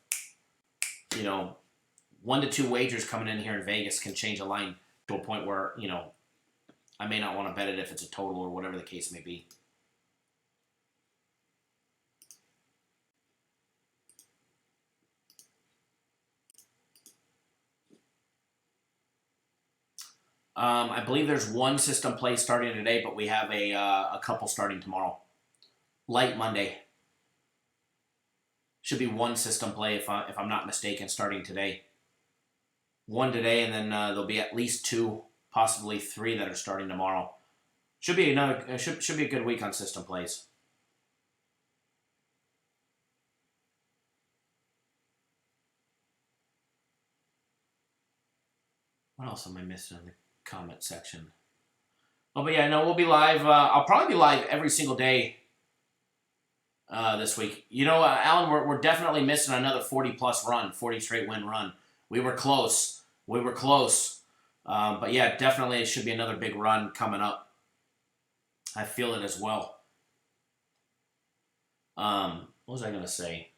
1 to 2 wagers coming in here in Vegas can change a line to a point where, I may not want to bet it if it's a total or whatever the case may be. I believe there's one system play starting today, but we have a couple starting tomorrow. Light Monday. Should be one system play if I'm not mistaken starting today. One today, and then there'll be at least two, possibly three that are starting tomorrow. Should be should be a good week on system plays. What else am I missing in the comment section? Oh, but yeah, no, we'll be live. I'll probably be live every single day this week. Alan, we're definitely missing another 40-plus run, 40 straight win run. We were close. But yeah, definitely it should be another big run coming up. I feel it as well. What was I going to say?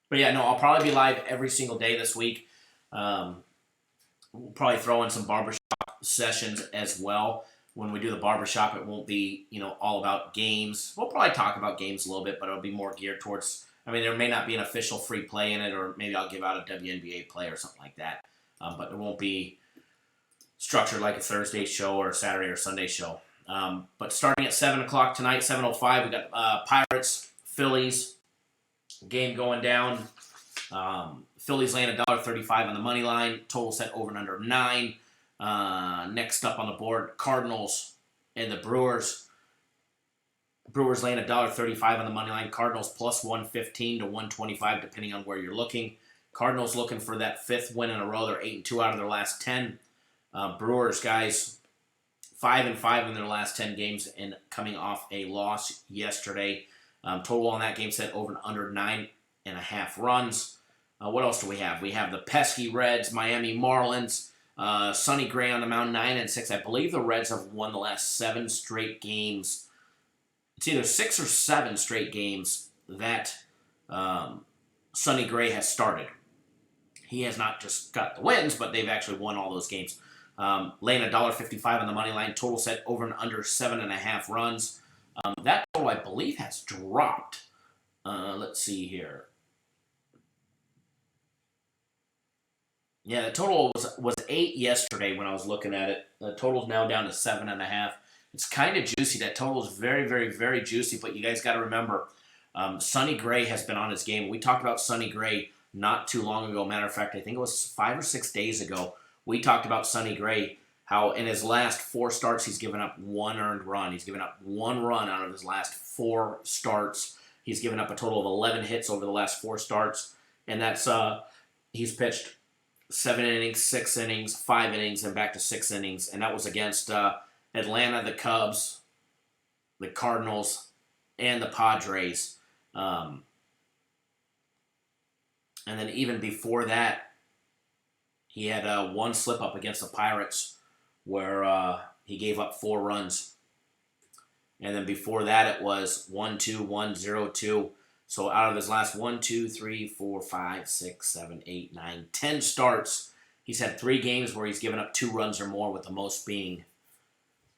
But yeah, no, I'll probably be live every single day this week. We'll probably throw in some barbershop sessions as well. When we do the barbershop, it won't be, all about games. We'll probably talk about games a little bit, but it'll be more geared towards, there may not be an official free play in it, or maybe I'll give out a WNBA play or something like that. But it won't be structured like a Thursday show or a Saturday or Sunday show. But starting at 7 o'clock tonight, 7:05, we got Pirates, Phillies, game going down. Phillies laying $1.35 on the money line. Total set over and under 9. Next up on the board, Cardinals and the Brewers. Brewers laying $1.35 on the money line. Cardinals plus 115 to 125, depending on where you're looking. Cardinals looking for that 5th win in a row. They're 8-2 out of their last 10. Brewers, guys, 5-5 in their last 10 games and coming off a loss yesterday. Total on that game set over and under 9.5 runs. What else do we have? We have the pesky Reds, Miami Marlins. Sonny Gray on the mound, 9-6. I believe the Reds have won the last 7 straight games. It's either 6 or 7 straight games that Sonny Gray has started. He has not just got the wins, but they've actually won all those games. Laying $1.55 on the money line. Total set over and under 7.5 runs. That total, I believe, has dropped. Let's see here. Yeah, the total was 8 yesterday when I was looking at it. The total's now down to 7.5. It's kind of juicy. That total is very, very, very juicy. But you guys got to remember, Sonny Gray has been on his game. We talked about Sonny Gray not too long ago. Matter of fact, I think it was 5 or 6 days ago. We talked about Sonny Gray, how in his last 4 starts he's given up 1 earned run. He's given up 1 run out of his last 4 starts. He's given up a total of 11 hits over the last 4 starts. And that's he's pitched 7 innings, 6 innings, 5 innings, and back to 6 innings. And that was against Atlanta, the Cubs, the Cardinals, and the Padres. And then even before that, he had 1 slip-up against the Pirates where he gave up 4 runs. And then before that, it was 1-2, 1-0-2. So out of his last 1, 2, 3, 4, 5, 6, 7, 8, 9, 10 starts, he's had 3 games where he's given up 2 runs or more, with the most being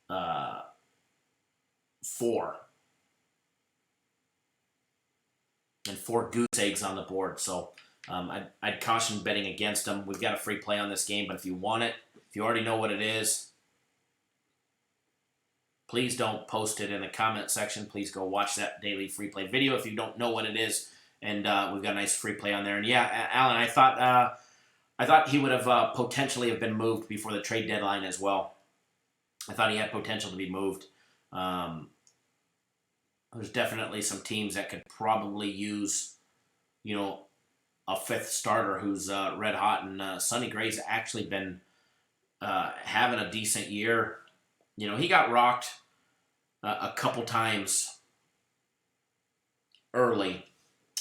4. And 4 goose eggs on the board. So I'd caution betting against him. We've got a free play on this game, but if you want it, if you already know what it is, please don't post it in the comment section. Please go watch that daily free play video if you don't know what it is. And we've got a nice free play on there. And yeah, Alan, I thought he would have potentially have been moved before the trade deadline as well. I thought he had potential to be moved. There's definitely some teams that could probably use, a 5th starter who's red hot. And Sonny Gray's actually been having a decent year. He got rocked a couple times early,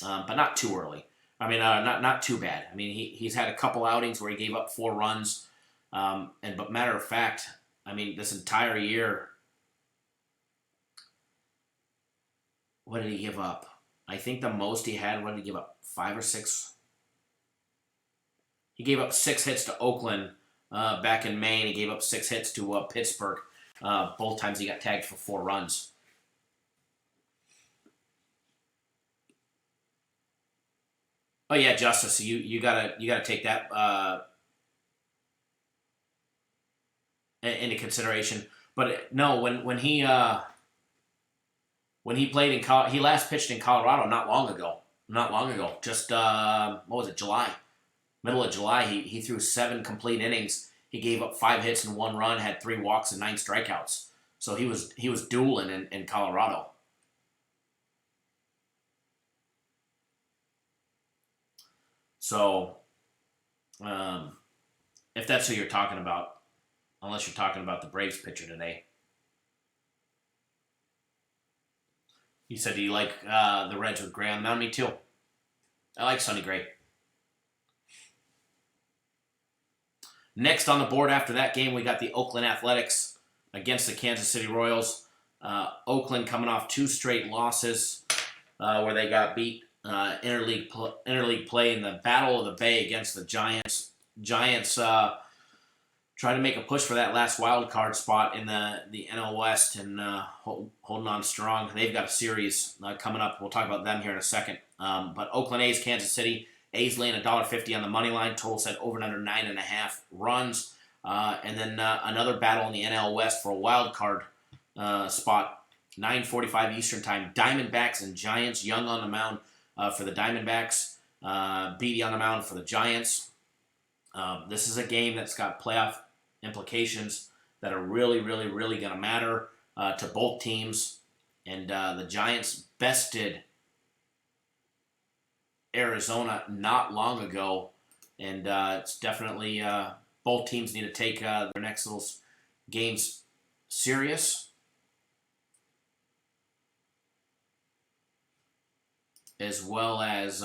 but not too early. Not too bad. He's had a couple outings where he gave up 4 runs. But matter of fact, this entire year, what did he give up? I think the most he had, what did he give up? 5 or 6? He gave up 6 hits to Oakland back in May, and he gave up 6 hits to Pittsburgh. Both times he got tagged for 4 runs. Oh yeah, Justice. You gotta take that into consideration. But no, when he played in he last pitched in Colorado not long ago. Just what was it? July, middle of July. He threw 7 complete innings. He gave up 5 hits and 1 run, had 3 walks and 9 strikeouts. So he was dueling in Colorado. So, if that's who you're talking about, unless you're talking about the Braves pitcher today. You said, do you like the Reds with Graham? No, me too. I like Sonny Gray. Next on the board after that game, we got the Oakland Athletics against the Kansas City Royals. Oakland coming off 2 straight losses where they got beat interleague play in the Battle of the Bay against the Giants. Giants trying to make a push for that last wild card spot in the NL West and holding on strong. They've got a series coming up. We'll talk about them here in a second. But Oakland A's, Kansas City. A's laying $1.50 on the money line. Total set over and under 9.5 runs. And then another battle in the NL West for a wild card spot. 9:45 Eastern time. Diamondbacks and Giants. Young on the mound for the Diamondbacks. Beatty on the mound for the Giants. This is a game that's got playoff implications that are really, really, really going to matter to both teams. And the Giants bested Arizona not long ago. And it's definitely both teams need to take their next little games serious. As well as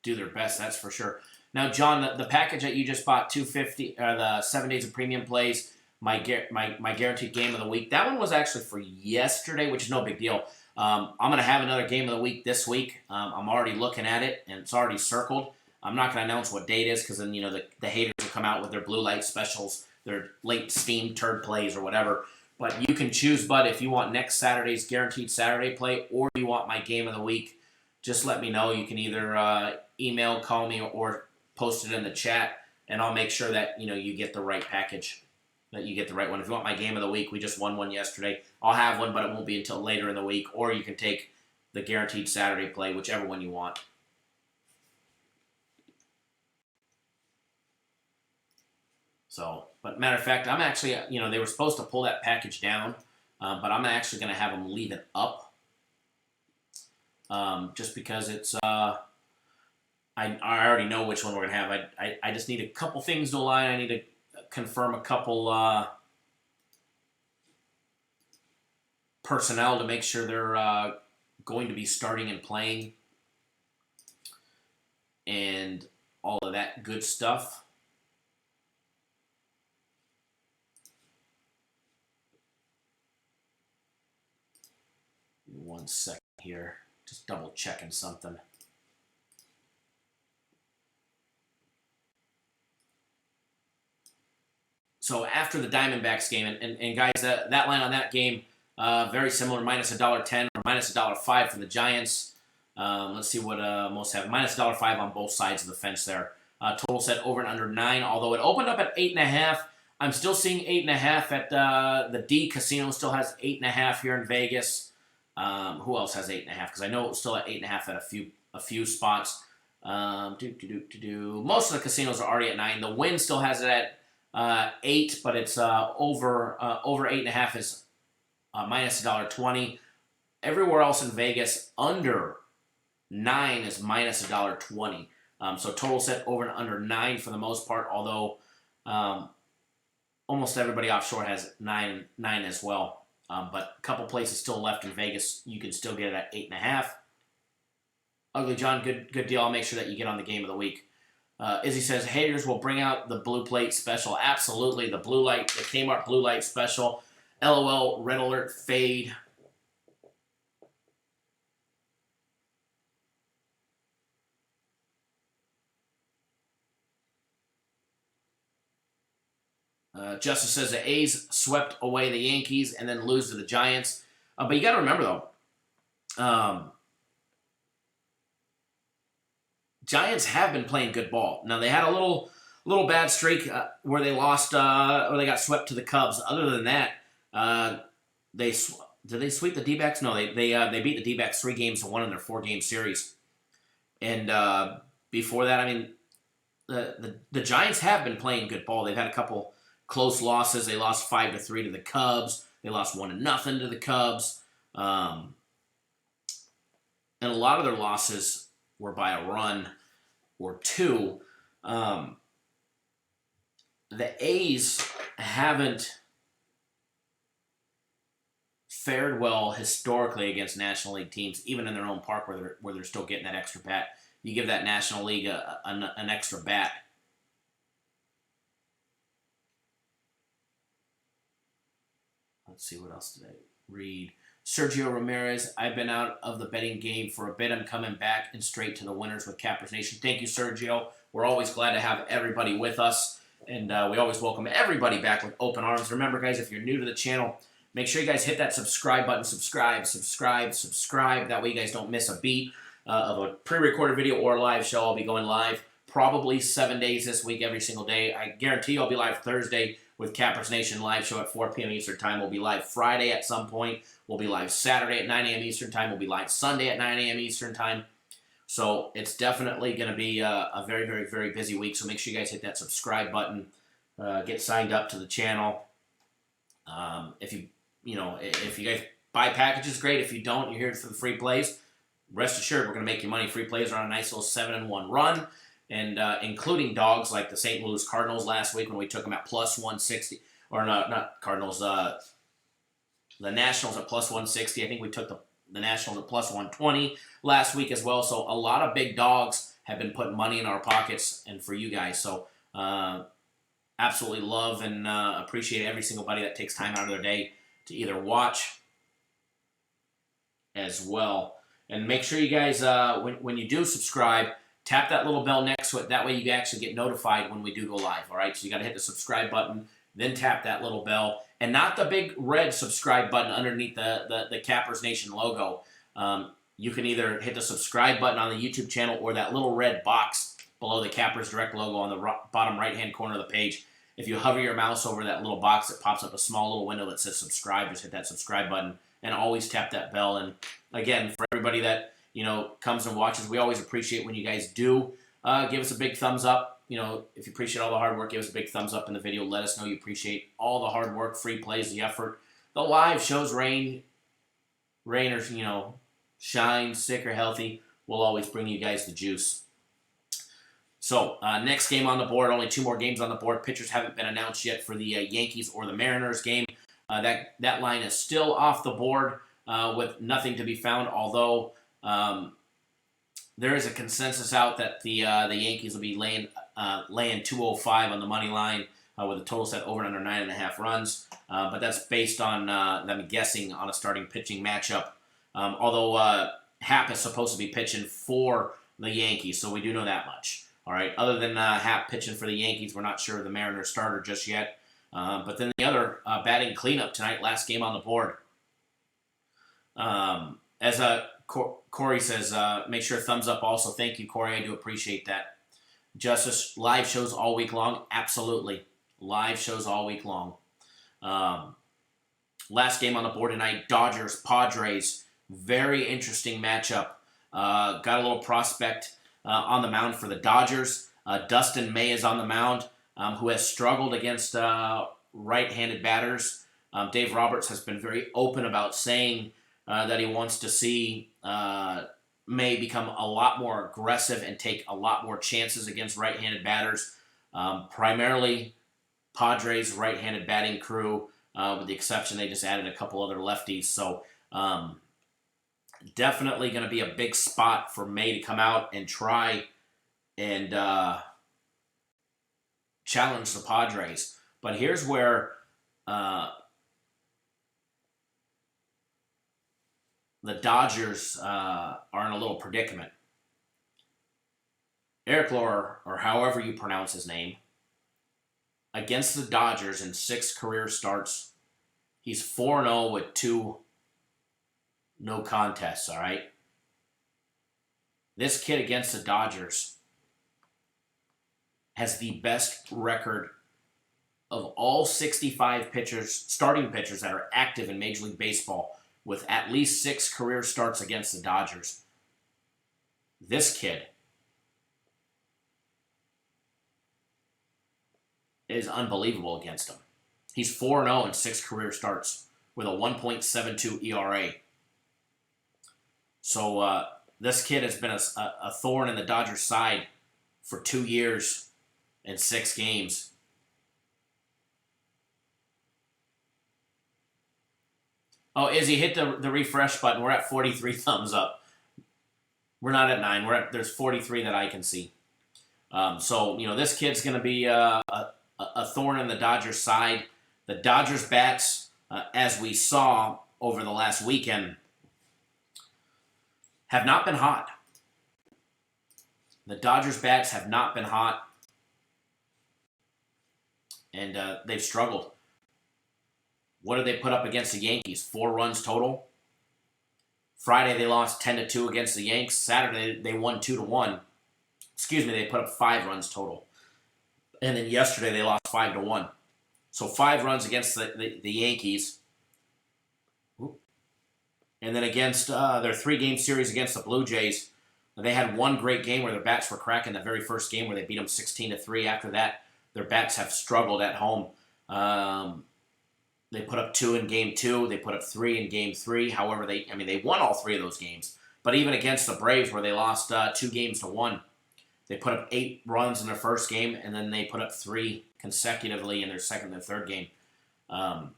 do their best, that's for sure. Now, John, the package that you just bought, $250, the 7 days of premium plays, my guaranteed game of the week. That one was actually for yesterday, which is no big deal. I'm going to have another game of the week this week. I'm already looking at it, and it's already circled. I'm not going to announce what date it is because then the haters will come out with their blue light specials, their late steam turd plays or whatever. But you can choose, Bud, if you want next Saturday's guaranteed Saturday play or you want my game of the week. Just let me know. You can either email, call me, or post it in the chat, and I'll make sure that you get the right package, that you get the right one. If you want my game of the week, we just won one yesterday. I'll have one, but it won't be until later in the week. Or you can take the guaranteed Saturday play, whichever one you want. So, but matter of fact, I'm actually, they were supposed to pull that package down, but I'm actually going to have them leave it up. Just because it's, I already know which one we're going to have. I just need a couple things to align. I need to confirm a couple personnel to make sure they're going to be starting and playing and all of that good stuff. One second here. Just double checking something. So after the Diamondbacks game, and guys, that line on that game, very similar, minus $1.10 or minus $1.05 for the Giants. Let's see what most have. Minus $1.05 on both sides of the fence there. Total set over and under 9, although it opened up at 8.5. I'm still seeing 8.5 at the D Casino. Still has 8.5 here in Vegas. Who else has 8.5? Because I know it was still at 8.5 at a few spots. Most of the casinos are already at 9. The Wynn still has it at 8, but it's over 8.5 is minus $1.20. Everywhere else in Vegas under 9 is minus $1.20. So total set over and under 9 for the most part. Although almost everybody offshore has 9 as well. But a couple places still left in Vegas. You can still get it at 8.5. Ugly John, good deal. I'll make sure that you get on the game of the week. Izzy says, haters will bring out the blue plate special. Absolutely. The blue light, the Kmart blue light special. LOL, red alert, fade. Justice says the A's swept away the Yankees and then lose to the Giants. But you got to remember, though, Giants have been playing good ball. Now, they had a little bad streak where they lost, or they got swept to the Cubs. Other than that, did they sweep the D-backs? No, they beat the D-backs 3-1 in their 4-game series. And before that, I mean, the Giants have been playing good ball. They've had a couple close losses. They lost 5-3 to the Cubs. They lost 1-0 to the Cubs. And a lot of their losses were by a run or two. The A's haven't fared well historically against National League teams, even in their own park where they're still getting that extra bat. You give that National League an extra bat. Let's see, what else did I read? Sergio Ramirez, I've been out of the betting game for a bit. I'm coming back and straight to the winners with Cappers Nation. Thank you, Sergio. We're always glad to have everybody with us, and we always welcome everybody back with open arms. Remember, guys, if you're new to the channel, make sure you guys hit that subscribe button. Subscribe. That way you guys don't miss a beat of a pre-recorded video or a live show. I'll be going live probably 7 days this week, every single day. I guarantee you I'll be live Thursday with Cappers Nation live show at 4 p.m. Eastern Time. We'll be live Friday at some point. We'll be live Saturday at 9 a.m. Eastern Time. We'll be live Sunday at 9 a.m. Eastern Time. So it's definitely going to be a very, very, very busy week. So make sure you guys hit that subscribe button. Get signed up to the channel. If you guys buy packages, great. If you don't, you're here for the free plays. Rest assured, we're going to make you money. Free plays are on a nice little 7-1 run, and including dogs like the St. Louis Cardinals last week when we took them at plus 160, or not Cardinals, the Nationals at plus 160. I think we took the Nationals at plus 120 last week as well. So a lot of big dogs have been putting money in our pockets and for you guys. So absolutely love and appreciate every single buddy that takes time out of their day to either watch as well. And make sure you guys, when you do subscribe, tap that little bell next to it. That way you actually get notified when we do go live, all right? So you got to hit the subscribe button, then tap that little bell. And not the big red subscribe button underneath the Cappers Nation logo. You can either hit the subscribe button on the YouTube channel or that little red box below the Cappers Direct logo on the bottom right-hand corner of the page. If you hover your mouse over that little box, it pops up a small little window that says subscribe. Just hit that subscribe button and always tap that bell. And again, for everybody that comes and watches, we always appreciate when you guys do give us a big thumbs up. If you appreciate all the hard work, give us a big thumbs up in the video. Let us know you appreciate all the hard work, free plays, the effort, the live shows, rain or shine, sick or healthy. We'll always bring you guys the juice. So, next game on the board, only 2 more games on the board. Pitchers haven't been announced yet for the Yankees or the Mariners game. That line is still off the board with nothing to be found, although there is a consensus out that the Yankees will be laying 205 on the money line with a total set over and under 9.5 runs. But that's based on them guessing on a starting pitching matchup. Although Happ is supposed to be pitching for the Yankees, so we do know that much. All right. Other than Happ pitching for the Yankees, we're not sure of the Mariners starter just yet. But then the other batting cleanup tonight, last game on the board. As Corey says, make sure thumbs up also. Thank you, Corey. I do appreciate that. Justice, live shows all week long? Absolutely. Live shows all week long. Last game on the board tonight, Dodgers, Padres. Very interesting matchup. Got a little prospect on the mound for the Dodgers. Dustin May is on the mound, who has struggled against right-handed batters. Dave Roberts has been very open about saying that he wants to see May become a lot more aggressive and take a lot more chances against right-handed batters. Primarily Padres right-handed batting crew, with the exception they just added a couple other lefties. So definitely going to be a big spot for May to come out and try and challenge the Padres. But here's where the Dodgers are in a little predicament. Eric Lauer, or however you pronounce his name, against the Dodgers in 6 career starts. He's 4-0 with 2 no contests, all right? This kid against the Dodgers has the best record of all 65 pitchers, starting pitchers that are active in Major League Baseball with at least 6 career starts against the Dodgers. This kid is unbelievable against him. He's 4-0 in 6 career starts with a 1.72 ERA. So this kid has been a thorn in the Dodgers' side for 2 years and 6 games. Oh, Izzy, hit the refresh button. We're at 43 thumbs up. We're not at 9. There's 43 that I can see. So, this kid's going to be a thorn in the Dodgers' side. The Dodgers' bats, as we saw over the last weekend, have not been hot. The Dodgers' bats have not been hot, and they've struggled. What did they put up against the Yankees? 4 runs total. Friday, they lost 10-2 against the Yanks. Saturday, they won 2-1. They put up 5 runs total. And then yesterday, they lost 5-1. So 5 runs against the Yankees. And then against their 3-game series against the Blue Jays, they had one great game where their bats were cracking the very first game where they beat them 16-3. After that, their bats have struggled at home. They put up 2 in Game 2. They put up 3 in Game 3. However, they won all 3 of those games. But even against the Braves, where they lost 2-1, they put up 8 runs in their first game, and then they put up 3 consecutively in their second and third game. I'm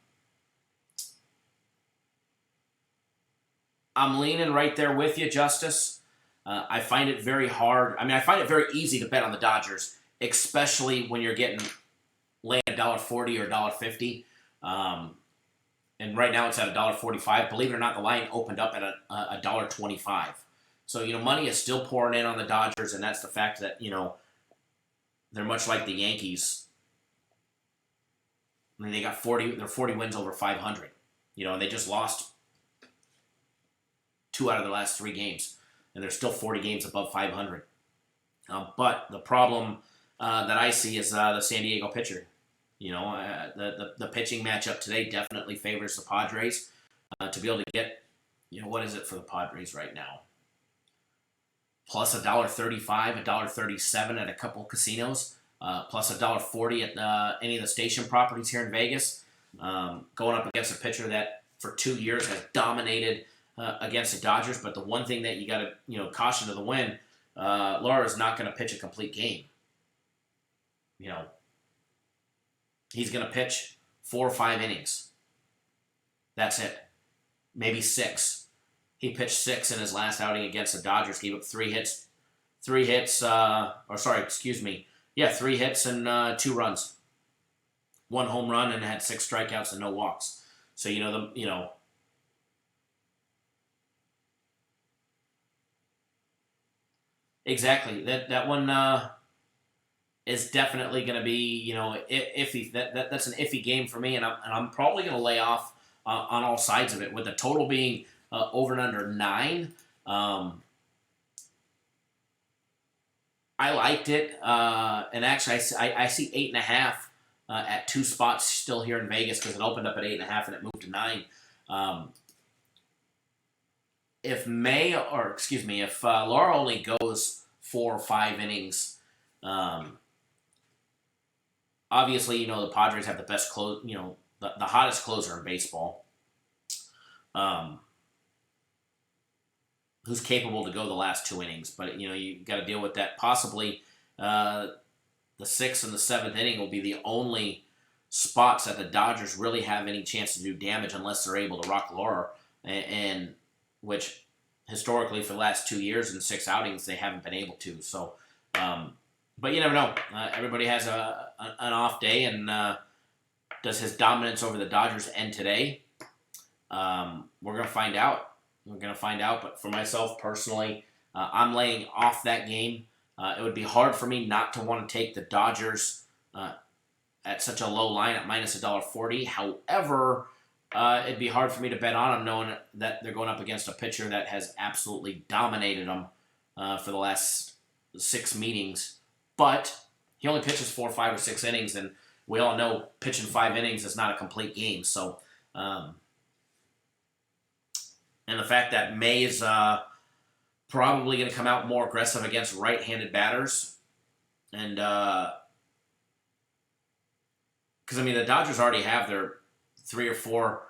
leaning right there with you, Justice. I find it very hard. I find it very easy to bet on the Dodgers, especially when you're laying $1.40 or $1.50. And right now it's at $1.45. Believe it or not, the line opened up at $1.25. So, money is still pouring in on the Dodgers, and that's the fact that, they're much like the Yankees. They got 40 wins over 500. And they just lost 2 out of their last 3 games, and they're still 40 games above 500. But the problem that I see is the San Diego pitcher. The pitching matchup today definitely favors the Padres to be able to get, what is it for the Padres right now? Plus $1.35, $1.37 at a couple casinos, plus $1.40 at any of the station properties here in Vegas. Going up against a pitcher that for 2 years has dominated against the Dodgers. But the one thing that you got to, caution to the wind, Laura is not going to pitch a complete game. He's going to pitch 4 or 5 innings. That's it. Maybe 6. He pitched 6 in his last outing against the Dodgers. Gave up 3 hits. 3 hits, 3 hits and 2 runs. 1 home run and had 6 strikeouts and no walks. So, exactly. That one is definitely going to be, iffy. That's an iffy game for me, and I'm probably going to lay off on all sides of it, with the total being over and under 9. I liked it, and actually I see 8.5 at 2 spots still here in Vegas, because it opened up at 8.5 and it moved to 9. If Laura only goes 4 or 5 innings, obviously, the Padres have the best the hottest closer in baseball, who's capable to go the last 2 innings. But, you got to deal with that. Possibly the 6th and the 7th inning will be the only spots that the Dodgers really have any chance to do damage, unless they're able to rock Laura, and which historically for the last 2 years in 6 outings they haven't been able to. So, but you never know. Everybody has an off day, and does his dominance over the Dodgers end today? We're going to find out. But for myself personally, I'm laying off that game. It would be hard for me not to want to take the Dodgers at such a low line at minus $1.40. However, it'd be hard for me to bet on them knowing that they're going up against a pitcher that has absolutely dominated them for the last 6 meetings. But he only pitches 4, 5, or 6 innings, and we all know pitching 5 innings is not a complete game. So, and the fact that May is probably going to come out more aggressive against right-handed batters, and because I mean the Dodgers already have their 3 or 4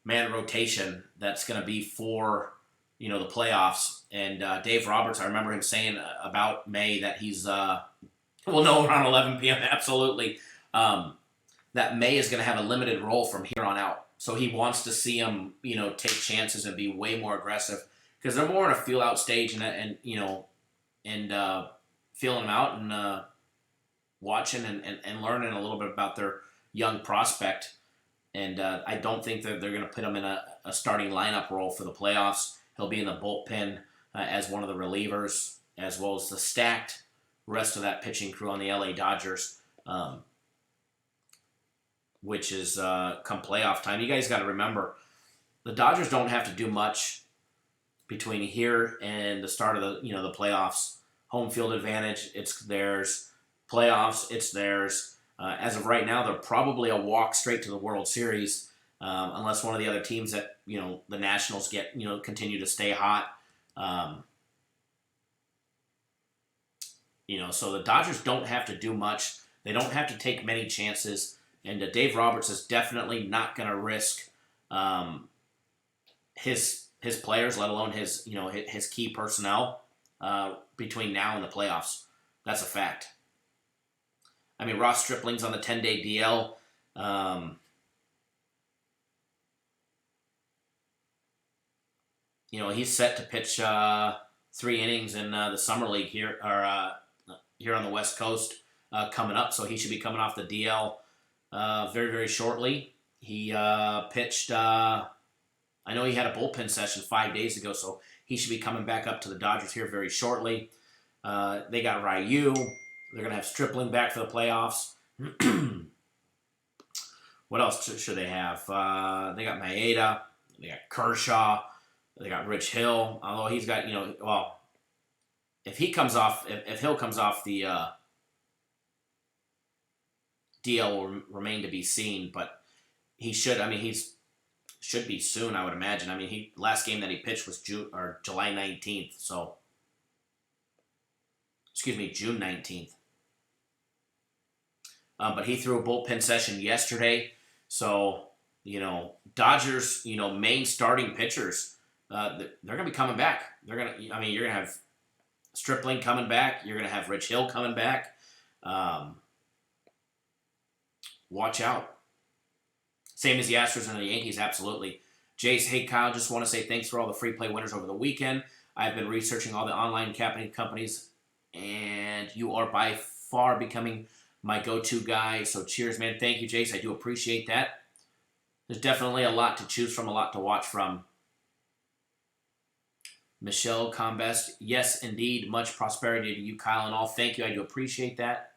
man rotation that's going to be for the playoffs. And Dave Roberts, I remember him saying about May that he's we'll know around 11 p.m. absolutely that May is going to have a limited role from here on out. So he wants to see him take chances and be way more aggressive because they're more in a feel out stage and feeling them out and watching and learning a little bit about their young prospect. And I don't think that they're going to put him in a starting lineup role for the playoffs. He'll be in the bullpen as one of the relievers, as well as the stacked rest of that pitching crew on the LA Dodgers, which is come playoff time. You guys got to remember, the Dodgers don't have to do much between here and the start of the playoffs. Home field advantage, it's theirs. Playoffs, it's theirs. As of right now, they're probably a walk straight to the World Series, unless one of the other teams that the Nationals get continue to stay hot. So the Dodgers don't have to do much. They don't have to take many chances, and Dave Roberts is definitely not going to risk his players, let alone his key personnel between now and the playoffs. That's a fact. I mean, Ross Stripling's on the 10-day DL. He's set to pitch 3 innings in the summer league here, or here on the West Coast coming up. So he should be coming off the DL very, very shortly. He pitched. I know he had a bullpen session 5 days ago, so he should be coming back up to the Dodgers here very shortly. They got Ryu. They're going to have Stripling back for the playoffs. What else should they have? They got Maeda. They got Kershaw. They got Rich Hill. Although he's got, if he comes off, if Hill comes off the DL will remain to be seen, but he should. I mean, should be soon, I would imagine. I mean, last game that he pitched was July 19th. So, June 19th. But he threw a bullpen session yesterday. So, Dodgers, main starting pitchers, they're going to be coming back. You're going to have Stripling coming back. You're going to have Rich Hill coming back. Watch out. Same as the Astros and the Yankees, absolutely. Jace, hey, Kyle, just want to say thanks for all the free play winners over the weekend. I've been researching all the online capping companies, and you are by far becoming my go-to guy. So cheers, man. Thank you, Jace. I do appreciate that. There's definitely a lot to choose from, a lot to watch from. Michelle Combest, yes, indeed. Much prosperity to you, Kyle, and all. Thank you. I do appreciate that.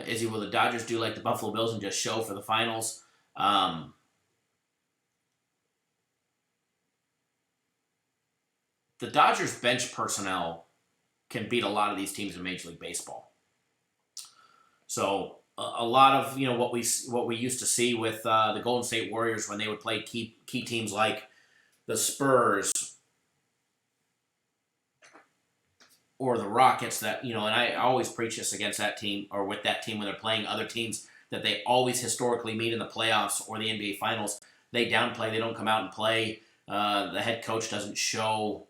Izzy, will the Dodgers do like the Buffalo Bills and just show for the finals? The Dodgers bench personnel can beat a lot of these teams in Major League Baseball. So a lot of what we used to see with the Golden State Warriors when they would play key teams like the Spurs or the Rockets, that and I always preach this against that team, or with that team when they're playing other teams that they always historically meet in the playoffs or the NBA Finals. They downplay. They don't come out and play. The head coach doesn't show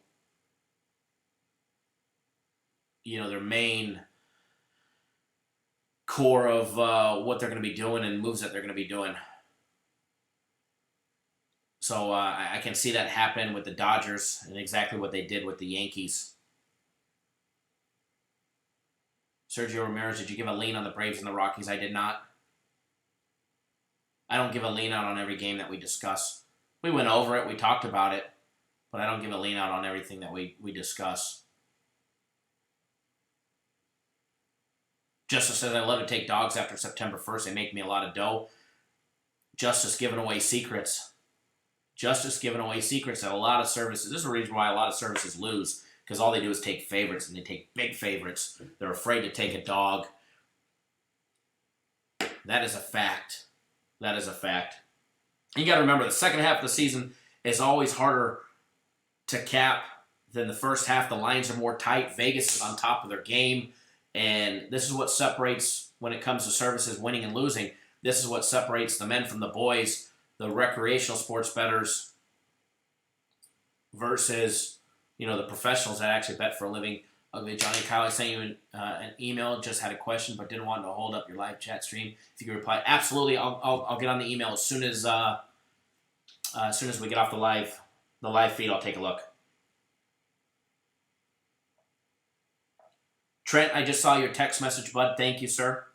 their main core of what they're going to be doing and moves that they're going to be doing. So I can see that happen with the Dodgers and exactly what they did with the Yankees. Sergio Ramirez, did you give a lean on the Braves and the Rockies? I did not. I don't give a lean out on every game that we discuss. We went over it. We talked about it. But I don't give a lean out on everything that we discuss. Justice says, I love to take dogs after September 1st. They make me a lot of dough. Justice giving away secrets. Justice giving away secrets at a lot of services. This is the reason why a lot of services lose, because all they do is take favorites, and they take big favorites. They're afraid to take a dog. That is a fact. That is a fact. You got to remember, the second half of the season is always harder to cap than the first half. The lines are more tight. Vegas is on top of their game. And this is what separates, when it comes to services winning and losing, this is what separates the men from the boys, the recreational sports bettors versus, the professionals that actually bet for a living. Okay, Johnny Kyle, I sent you an email, just had a question, but didn't want to hold up your live chat stream. If you could reply, absolutely, I'll get on the email as soon as we get off the live feed. I'll take a look. Trent, I just saw your text message, bud. Thank you, sir.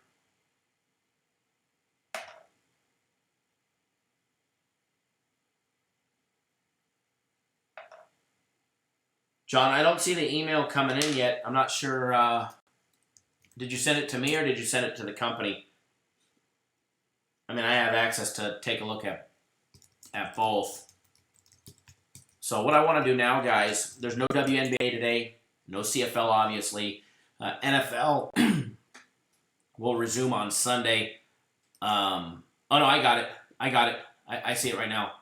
John, I don't see the email coming in yet. I'm not sure. Did you send it to me or did you send it to the company? I mean, I have access to take a look at both. So what I want to do now, guys, there's no WNBA today, no CFL, obviously. NFL will resume on Sunday. Oh, no, I got it. I see it right now.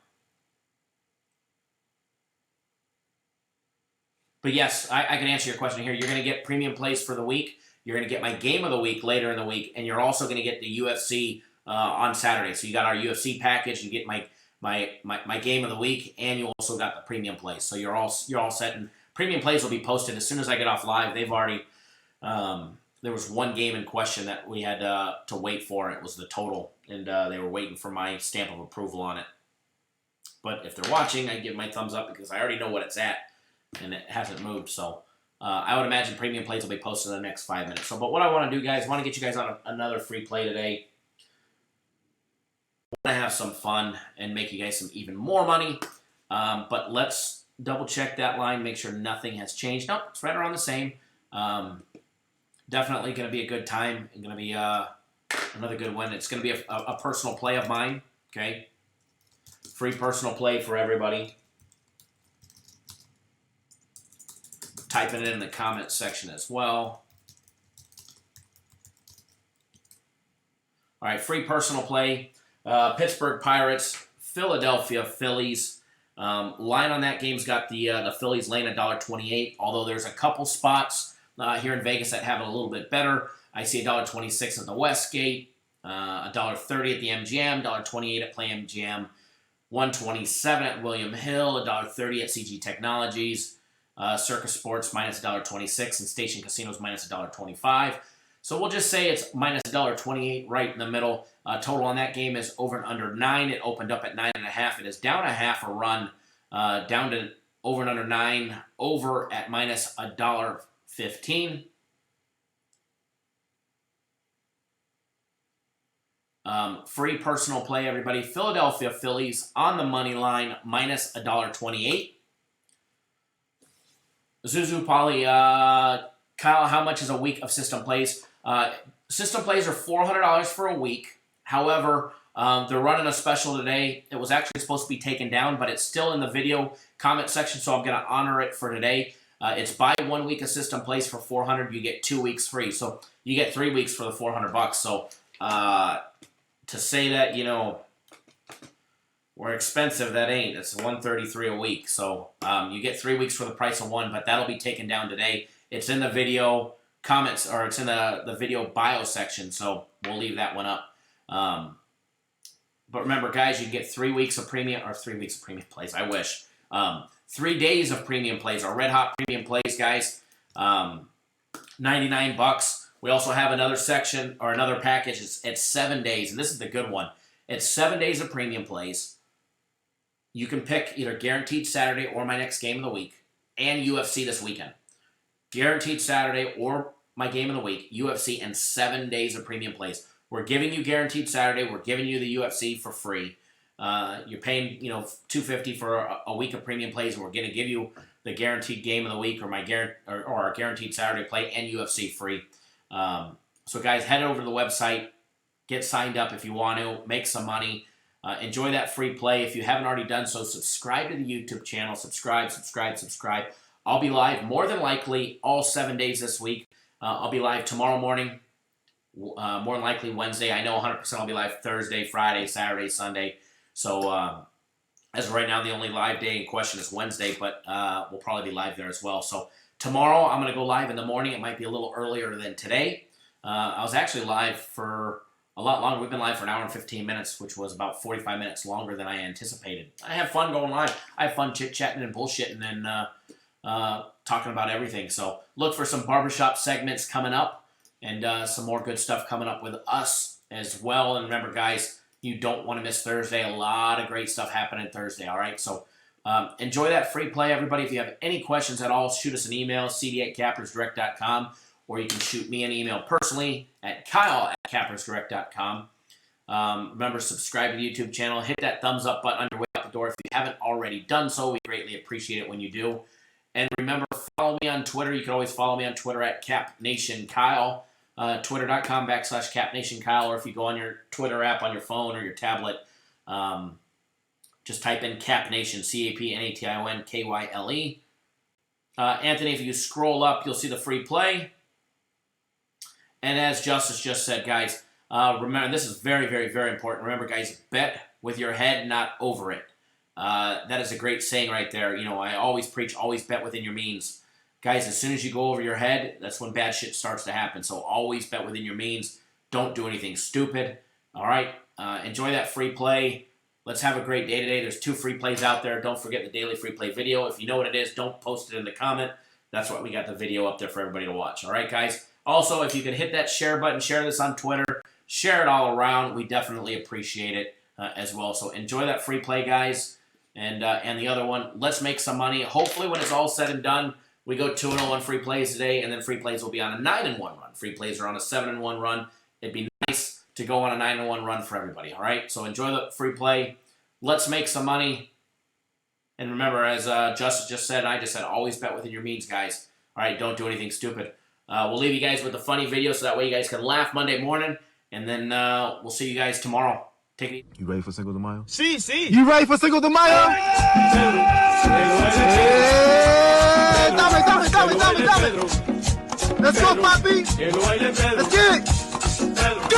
But yes, I can answer your question here. You're going to get premium plays for the week. You're going to get my game of the week later in the week, and you're also going to get the UFC on Saturday. So you got our UFC package. You get my game of the week, and you also got the premium plays. So you're all set. And premium plays will be posted as soon as I get off live. They've already there was one game in question that we had to wait for. It was the total, and they were waiting for my stamp of approval on it. But if they're watching, I give my thumbs up because I already know what it's at. And it hasn't moved, so I would imagine premium plays will be posted in the next 5 minutes. But what I want to do, guys, I want to get you guys on another free play today. I want to have some fun and make you guys some even more money. But let's double check that line, make sure nothing has changed. Nope, it's right around the same. Definitely going to be a good time and going to be another good win. It's going to be a personal play of mine. Okay, free personal play for everybody. Typing it in the comments section as well. All right, free personal play. Pittsburgh Pirates, Philadelphia Phillies. Line on that game's got the Phillies laying $1.28. Although there's a couple spots here in Vegas that have it a little bit better. I see $1.26 at the Westgate, $1.30 at the MGM, $1.28 at Play MGM, $1.27 at William Hill, $1.30 at CG Technologies. Circus Sports minus $1.26 and Station Casinos minus $1.25. So we'll just say it's minus $1.28 right in the middle. Total on that game is over and under 9. It opened up at 9.5. It is down a half a run, down to over and under 9, over at minus $1.15. Free personal play, everybody. Philadelphia Phillies on the money line minus $1.28. Zuzu Polly, Kyle, how much is a week of system plays? System plays are $400 for a week. However, they're running a special today. It was actually supposed to be taken down, but it's still in the video comment section, so I'm going to honor it for today. It's buy 1 week of system plays for $400. You get 2 weeks free, so you get 3 weeks for the $400. So to say that we're expensive, that ain't. It's $133 a week. So you get 3 weeks for the price of one, but that'll be taken down today. It's in the video comments, or it's in the video bio section, so we'll leave that one up. But remember, guys, you get 3 weeks of premium, or 3 weeks of premium plays. I wish. 3 days of premium plays, or red hot premium plays, guys. $99. We also have another section, or another package. It's 7 days, and this is the good one. It's 7 days of premium plays. You can pick either Guaranteed Saturday or my next game of the week, and UFC this weekend. Guaranteed Saturday or my game of the week, UFC, and 7 days of premium plays. We're giving you Guaranteed Saturday. We're giving you the UFC for free. You're paying, $250 for a week of premium plays, and we're going to give you the Guaranteed Game of the Week or our Guaranteed Saturday play and UFC free. So, guys, head over to the website. Get signed up if you want to. Make some money. Enjoy that free play. If you haven't already done so, subscribe to the YouTube channel. Subscribe. I'll be live more than likely all 7 days this week. I'll be live tomorrow morning, more than likely Wednesday. I know 100% I'll be live Thursday, Friday, Saturday, Sunday. So as of right now, the only live day in question is Wednesday, but we'll probably be live there as well. So tomorrow I'm going to go live in the morning. It might be a little earlier than today. I was actually live for a lot longer. We've been live for an hour and 15 minutes, which was about 45 minutes longer than I anticipated. I have fun going live. I have fun chit-chatting and bullshitting and talking about everything. So look for some barbershop segments coming up and some more good stuff coming up with us as well. And remember, guys, you don't want to miss Thursday. A lot of great stuff happening Thursday, all right? So enjoy that free play, everybody. If you have any questions at all, shoot us an email, cd@cappersdirect.com. Or you can shoot me an email personally at kyle@cappersdirect.com. Remember, subscribe to the YouTube channel. Hit that thumbs up button on your way out the door. If you haven't already done so, we greatly appreciate it when you do. And remember, follow me on Twitter. You can always follow me on Twitter at CapNationKyle. Twitter.com/CapNationKyle. Or if you go on your Twitter app on your phone or your tablet, just type in CapNation, CapNationKyle. Anthony, if you scroll up, you'll see the free play. And as Justice just said, guys, remember, this is very, very, very important. Remember, guys, bet with your head, not over it. That is a great saying right there. You know, I always preach, always bet within your means. Guys, as soon as you go over your head, that's when bad shit starts to happen. So always bet within your means. Don't do anything stupid. All right? Enjoy that free play. Let's have a great day today. There's 2 free plays out there. Don't forget the daily free play video. If you know what it is, don't post it in the comment. That's why we got the video up there for everybody to watch. All right, guys? Also, if you could hit that share button, share this on Twitter, share it all around. We definitely appreciate it as well. So enjoy that free play, guys. And the other one, let's make some money. Hopefully, when it's all said and done, we go 2-0 on free plays today, and then free plays will be on a 9-1 run. Free plays are on a 7-1 run. It'd be nice to go on a 9-1 run for everybody, all right? So enjoy the free play. Let's make some money. And remember, as Justice just said, and I just said, always bet within your means, guys. All right, don't do anything stupid. We'll leave you guys with a funny video so that way you guys can laugh Monday morning. And then we'll see you guys tomorrow. Take it easy. You ready for Cinco de Mayo? Sí, sí. You ready for Cinco de Mayo? Hey, dame. Let's go, papi. Let's get it. Go.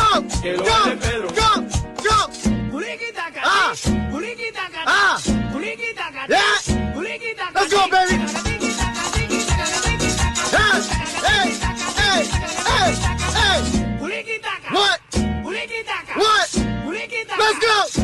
Yeah. Let's go, baby. Hey. What? Let's go.